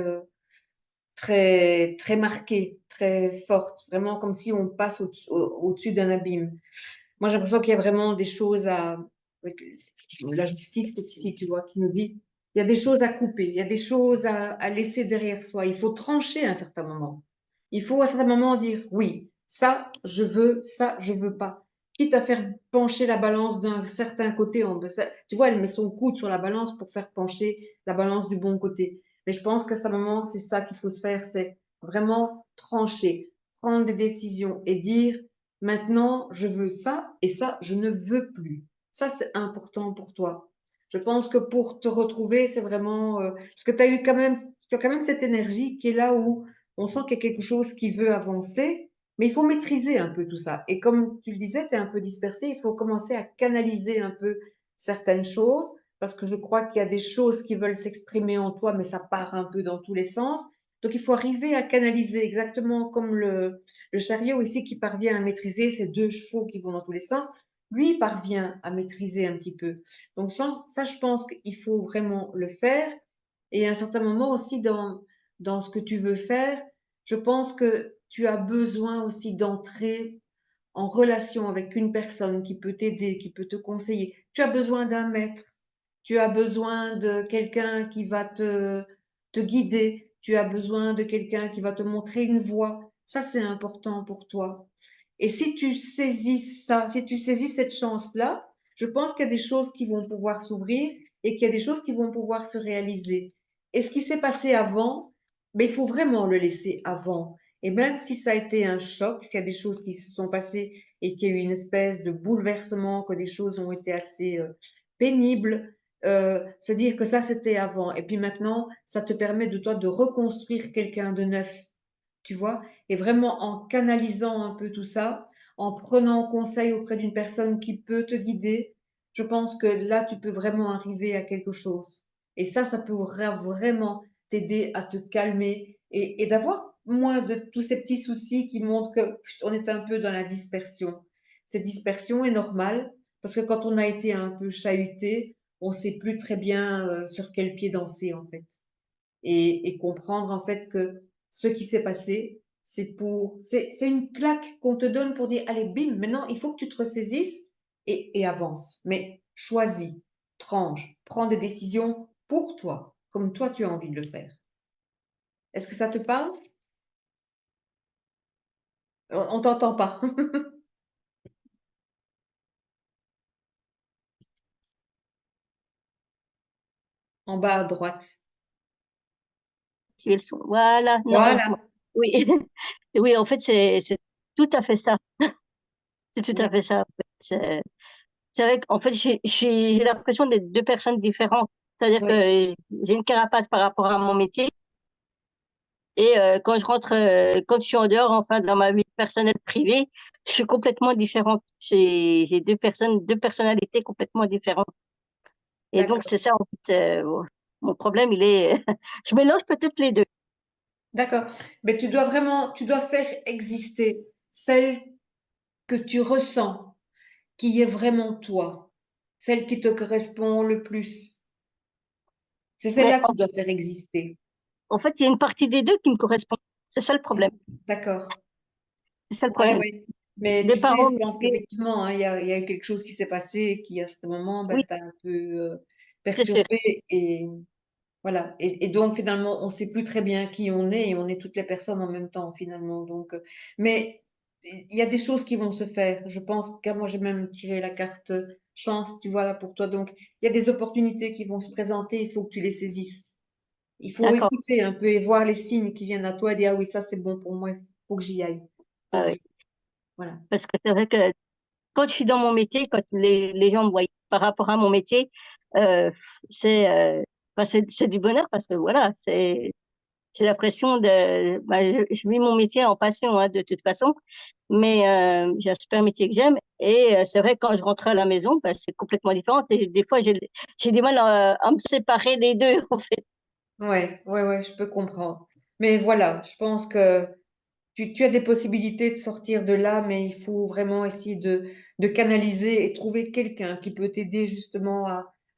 marquée, très forte. Vraiment comme si on passe au-dessus d'un abîme. Moi, j'ai l'impression qu'il y a vraiment des choses avec la justice qui est ici, tu vois, qui nous dit, il y a des choses à couper, il y a des choses à laisser derrière soi. Il faut trancher à un certain moment. Il faut à un certain moment dire, oui, ça, je veux pas. Quitte à faire pencher la balance d'un certain côté. Tu vois, elle met son coude sur la balance pour faire pencher la balance du bon côté. Mais je pense qu'à ce moment, c'est ça qu'il faut se faire, c'est vraiment trancher, prendre des décisions et dire, maintenant, je veux ça et ça, je ne veux plus. Ça, c'est important pour toi. Je pense que pour te retrouver, c'est vraiment parce que tu as quand même cette énergie qui est là où on sent qu'il y a quelque chose qui veut avancer, mais il faut maîtriser un peu tout ça. Et comme tu le disais, tu es un peu dispersé, il faut commencer à canaliser un peu certaines choses parce que je crois qu'il y a des choses qui veulent s'exprimer en toi, mais ça part un peu dans tous les sens. Donc, il faut arriver à canaliser exactement comme le chariot ici qui parvient à maîtriser ces deux chevaux qui vont dans tous les sens. Lui parvient à maîtriser un petit peu. Donc, ça, je pense qu'il faut vraiment le faire. Et à un certain moment aussi, dans ce que tu veux faire, je pense que tu as besoin aussi d'entrer en relation avec une personne qui peut t'aider, qui peut te conseiller. Tu as besoin d'un maître, tu as besoin de quelqu'un qui va te guider, tu as besoin de quelqu'un qui va te montrer une voie. Ça, c'est important pour toi. Et si tu saisis ça, si tu saisis cette chance-là, je pense qu'il y a des choses qui vont pouvoir s'ouvrir et qu'il y a des choses qui vont pouvoir se réaliser. Et ce qui s'est passé avant, mais il faut vraiment le laisser avant. Et même si ça a été un choc, s'il y a des choses qui se sont passées et qu'il y a eu une espèce de bouleversement, que des choses ont été assez pénibles, se dire que ça c'était avant. Et puis maintenant, ça te permet de toi de reconstruire quelqu'un de neuf, tu vois, et vraiment en canalisant un peu tout ça, en prenant conseil auprès d'une personne qui peut te guider, je pense que là, tu peux vraiment arriver à quelque chose. Et ça pourra vraiment t'aider à te calmer et d'avoir moins de tous ces petits soucis qui montrent que on est un peu dans la dispersion. Cette dispersion est normale parce que quand on a été un peu chahuté, on ne sait plus très bien sur quel pied danser en fait et comprendre en fait que ce qui s'est passé, c'est une plaque qu'on te donne pour dire, allez, bim, maintenant il faut que tu te ressaisisses et avance. Mais choisis, tranche, prends des décisions pour toi, comme toi tu as envie de le faire. Est-ce que ça te parle? On t'entend pas. En bas à droite. Tu es le son. Voilà, non, Voilà. oui, oui, en fait, c'est tout à fait ça. C'est tout à fait ça. C'est vrai qu'en fait, j'ai l'impression d'être deux personnes différentes. C'est-à-dire Oui, que j'ai une carapace par rapport à mon métier. Et quand je rentre, quand je suis en dehors, enfin, dans ma vie personnelle privée, je suis complètement différente. J'ai deux personnalités complètement différentes. Et donc, d'accord. c'est ça, en fait, mon problème, il est, je mélange peut-être les deux. D'accord. Mais tu dois faire exister celle que tu ressens, qui est vraiment toi, celle qui te correspond le plus. C'est Mais celle-là que tu dois faire exister. en fait, il y a une partie des deux qui me correspond. C'est ça le Mm. problème. D'accord. C'est ça le Ouais, problème. ouais. Mais Les tu sais, parents, je pense qu'effectivement, hein, il y a eu quelque chose qui s'est passé qui, à ce moment, oui, ben, t'a un peu c'est sûr. perturbé. Et voilà. Et donc, finalement, on ne sait plus très bien qui on est et on est toutes les personnes en même temps, finalement. Donc, mais il y a des choses qui vont se faire. Je pense qu'à moi, j'ai même tiré la carte chance, tu vois, là, pour toi. Donc, il y a des opportunités qui vont se présenter. Il faut que tu les saisisses. Il faut D'accord. écouter un peu et voir les signes qui viennent à toi et dire, ah oui, ça, c'est bon pour moi. Il faut que j'y aille. Faut que Euh, je- Voilà. parce que c'est vrai que quand je suis dans mon métier, quand les gens me voient par rapport à mon métier, euh, c'est enfin, c'est du bonheur parce que voilà, j'ai l'impression de, je vis mon métier en passion, hein, de toute façon, mais j'ai un super métier que j'aime Et c'est vrai, quand je rentre à la maison, bah, c'est complètement différent. Et des fois, j'ai du mal à me séparer des deux, en fait. Ouais, je peux comprendre. Mais voilà, je pense que tu as des possibilités de sortir de là, mais il faut vraiment essayer de canaliser et trouver quelqu'un qui peut t'aider justement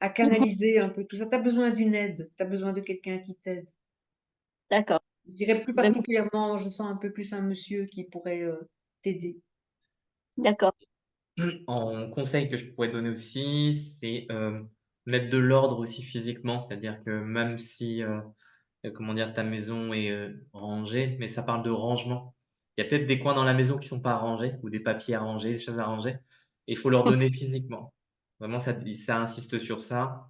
à canaliser un peu tout ça. Tu as besoin d'une aide, tu as besoin de quelqu'un qui t'aide. D'accord. Je dirais plus Ben, particulièrement, je sens un peu plus un monsieur qui pourrait t'aider. d'accord. En conseil que je pourrais donner aussi, c'est mettre de l'ordre aussi physiquement, c'est-à-dire que même si comment dire, ta maison est rangée, mais ça parle de rangement. Il y a peut-être des coins dans la maison qui sont pas rangés ou des papiers à ranger, des choses à ranger, et il faut leur donner physiquement. Vraiment, ça insiste sur ça.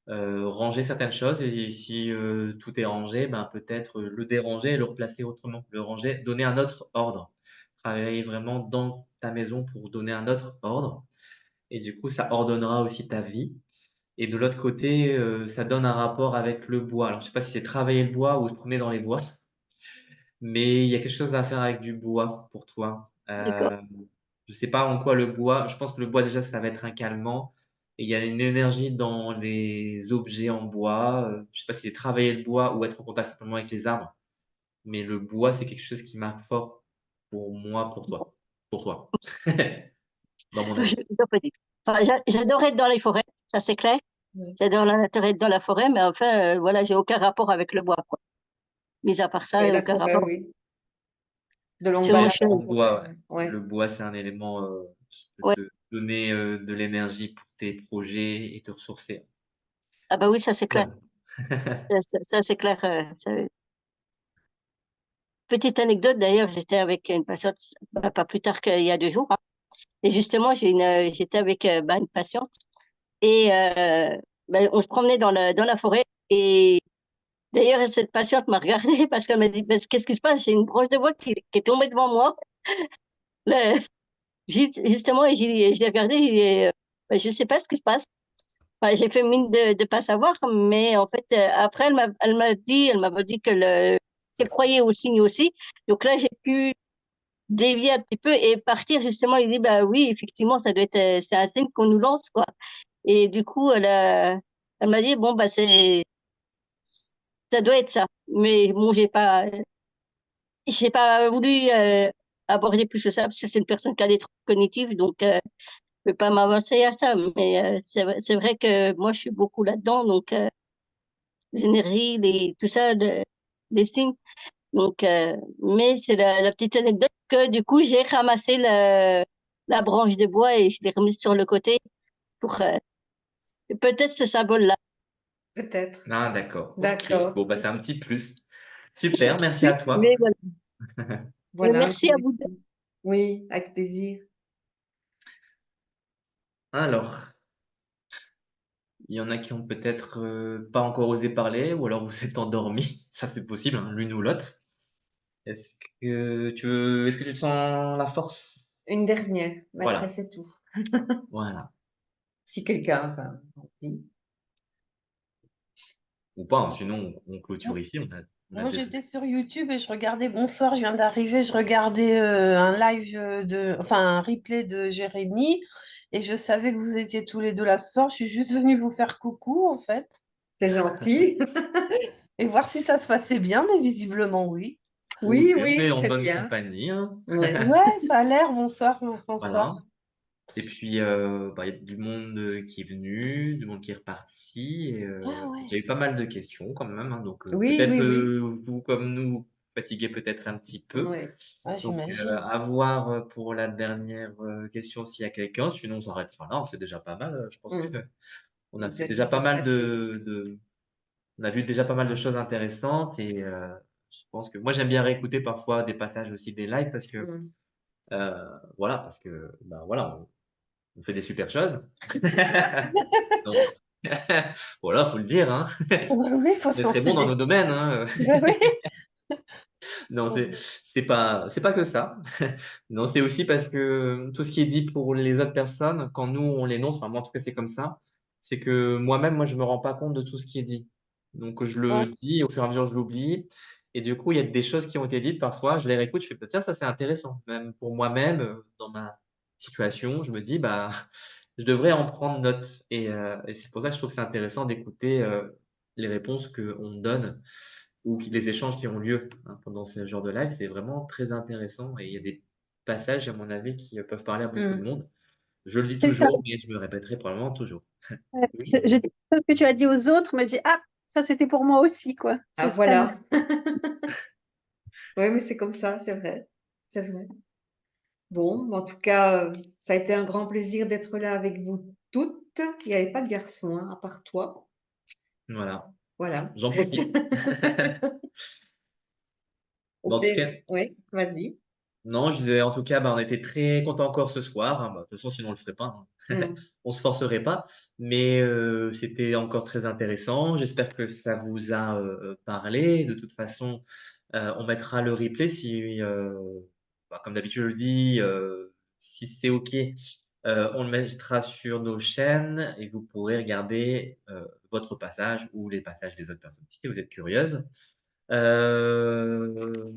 Ranger certaines choses et si tout est rangé, ben, peut-être le déranger et le replacer autrement. Le ranger, donner un autre ordre. Travailler vraiment dans ta maison pour donner un autre ordre et du coup, ça ordonnera aussi ta vie. Et de l'autre côté, ça donne un rapport avec le bois. Alors, je sais pas si c'est travailler le bois ou se promener dans les bois, mais il y a quelque chose à faire avec du bois pour toi. D'accord. Je sais pas en quoi le bois. Je pense que le bois déjà, ça va être un calmant. Et il y a une énergie dans les objets en bois. Je sais pas si c'est travailler le bois ou être en contact simplement avec les arbres, mais le bois, c'est quelque chose qui marque fort pour moi, pour toi, dans mon avis. Je dois pas dire. Enfin, j'adore être dans les forêts, ça c'est clair. Ouais. J'adore la nature et être dans la forêt, mais enfin, voilà, j'ai aucun rapport avec le bois, quoi. Mis à part ça, Et la aucun forêt, rapport. oui. De longue Sur moi, Ouais, je suis, balade en le forêt, bois, ouais. ouais. Le bois, c'est un élément qui peut ouais. te donner de l'énergie pour tes projets et te ressourcer. Ah bah oui, ça c'est clair. Ouais. Ça, c'est clair. Petite anecdote d'ailleurs, j'étais avec une patiente bah, pas plus tard qu'il y a 2 jours, hein. Et justement, j'étais avec bah, une patiente et bah, on se promenait dans la forêt. Et d'ailleurs, cette patiente m'a regardée parce qu'elle m'a dit, bah, qu'est-ce qui se passe? J'ai une branche de bois qui est tombée devant moi. Là, justement, et je l'ai regardée, bah, je sais pas ce qui se passe. Enfin, j'ai fait mine de pas savoir, mais en fait, après, elle m'a dit qu'elle croyait aux signes aussi. Donc là, j'ai pu dévier un petit peu et partir justement. Il dit, bah oui, effectivement, ça doit être, c'est un signe qu'on nous lance, quoi. Et du coup, elle m'a dit, bon, bah ça doit être ça. Mais bon, j'ai pas voulu aborder plus que ça parce que c'est une personne qui a des troubles cognitifs, donc je peux pas m'avancer à ça. Mais c'est vrai que moi, je suis beaucoup là-dedans, donc les énergies, tout ça, les signes. Donc, mais c'est la petite anecdote que du coup, j'ai ramassé la branche de bois et je l'ai remise sur le côté pour peut-être ce symbole-là. Peut-être. Ah, d'accord. Ok. D'accord. Bon, bah, c'est un petit plus. Super, merci à Plus, mais toi. voilà. Voilà. Merci à vous deux. Oui, avec plaisir. Alors, il y en a qui ont peut-être pas encore osé parler ou alors vous êtes endormis. Ça, c'est possible, hein, l'une ou l'autre. Est-ce que tu te sens la force? Une dernière, mais après Voilà, c'est tout. voilà. Si quelqu'un, enfin, oui. Ou pas, hein, sinon on clôture ici. On a Moi, déjà... j'étais sur YouTube et je regardais, bonsoir, je viens d'arriver, je regardais un live enfin un replay de Jérémy et je savais que vous étiez tous les deux là ce soir. Je suis juste venue vous faire coucou en fait C'est gentil. et voir si ça se passait bien, mais visiblement oui. Ok, Oui, mais oui, en très bonne bien. compagnie, hein. Ouais. Ouais, ça a l'air, bonsoir, bonsoir. Voilà. Et puis, bah, il y a du monde qui est venu, du monde qui est reparti. Et, Ah il y a ouais. eu pas mal de questions quand même, hein, donc Oui, peut-être oui, oui. vous comme nous fatiguez peut-être un petit peu. Ouais. Ah, Donc j'imagine. à voir pour la dernière question s'il y a quelqu'un. Sinon on s'arrêtera là, c'est déjà pas mal. Je pense que Mm. on a fait Déjà déjà qu'il pas s'est mal passé. on a vu déjà pas mal de choses intéressantes et je pense que moi j'aime bien réécouter parfois des passages aussi des lives parce que Mm. voilà parce que bah voilà on fait des super choses. Donc voilà, faut le dire, hein. Bah oui, il faut On est s'en très bon dans nos souvenir. domaines, hein. Bah oui. Non, c'est pas que ça. Non, c'est aussi parce que tout ce qui est dit pour les autres personnes, quand nous on l'énonce, enfin moi en tout cas c'est comme ça, c'est que moi-même moi je me rends pas compte de tout ce qui est dit. Donc je le Ouais. dis, au fur et à mesure je l'oublie. Et du coup, il y a des choses qui ont été dites parfois, je les réécoute, je fais tiens, ça c'est intéressant, même pour moi-même, dans ma situations, je me dis, bah, je devrais en prendre note. Et c'est pour ça que je trouve que c'est intéressant d'écouter les réponses qu'on donne ou les échanges qui ont lieu pendant ce genre de live. C'est vraiment très intéressant et il y a des passages, à mon avis, qui peuvent parler à beaucoup de Mm. monde. Je le dis C'est ça. toujours, mais je me répéterai probablement toujours. Ouais. Oui, Ce que tu as dit aux autres me dit, ah, ça c'était pour moi aussi, quoi. Ah, C'est ça. voilà. Oui, mais c'est comme ça, c'est vrai. C'est vrai. Bon, en tout cas, ça a été un grand plaisir d'être là avec vous toutes. Il n'y avait pas de garçon, hein, à part toi. voilà, Voilà. j'en profite. Au Bon, en tout cas, Oui, vas-y. non, je disais, en tout cas, bah, on était très contents encore ce soir. Bah, de toute façon, sinon on le ferait pas. Mm. On se forcerait pas. Mais c'était encore très intéressant. J'espère que ça vous a parlé. De toute façon, on mettra le replay si, bah, comme d'habitude, je le dis, si c'est OK, on le mettra sur nos chaînes et vous pourrez regarder votre passage ou les passages des autres personnes si vous êtes curieuse. Euh,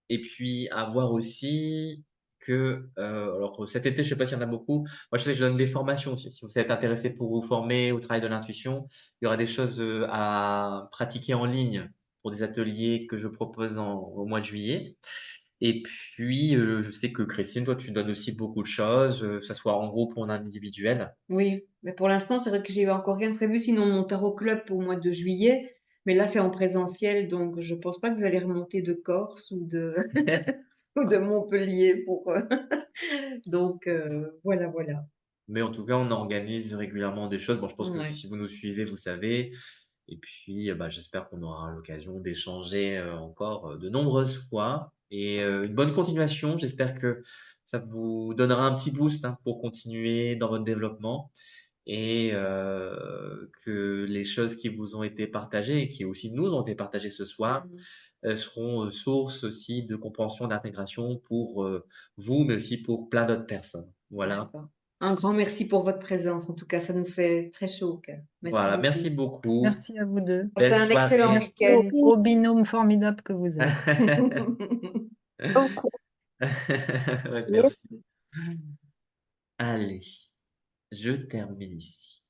et puis à voir aussi que, alors cet été, je sais pas s'il y en a beaucoup. Moi, je sais que je donne des formations aussi. Si vous êtes intéressé pour vous former au travail de l'intuition, il y aura des choses à pratiquer en ligne pour des ateliers que je propose au mois de juillet. Et puis, je sais que Christine, toi, tu donnes aussi beaucoup de choses, que ça soit en groupe ou en individuel. Oui, mais pour l'instant, c'est vrai que j'ai encore rien de prévu, sinon mon tarot club au mois de juillet. Mais là, c'est en présentiel, donc je pense pas que vous allez remonter de Corse ou de, ou de Montpellier pour. Donc, voilà, voilà. Mais en tout cas, on organise régulièrement des choses. Bon, je pense que Ouais. si vous nous suivez, vous savez. Et puis, bah, j'espère qu'on aura l'occasion d'échanger encore de nombreuses fois. Et une bonne continuation. J'espère que ça vous donnera un petit boost pour continuer dans votre développement et que les choses qui vous ont été partagées et qui aussi nous ont été partagées ce soir Mhm. seront source aussi de compréhension, d'intégration pour vous, mais aussi pour plein d'autres personnes. Voilà. D'accord. Un grand merci pour votre présence. En tout cas, ça nous fait très chaud au cœur. Merci Voilà. Merci beaucoup. beaucoup. Merci à vous deux. Passez Belle un excellent soirée. Merci au, week-end. au binôme formidable que vous êtes. Beaucoup. Ouais, merci. Merci. Allez, je termine ici.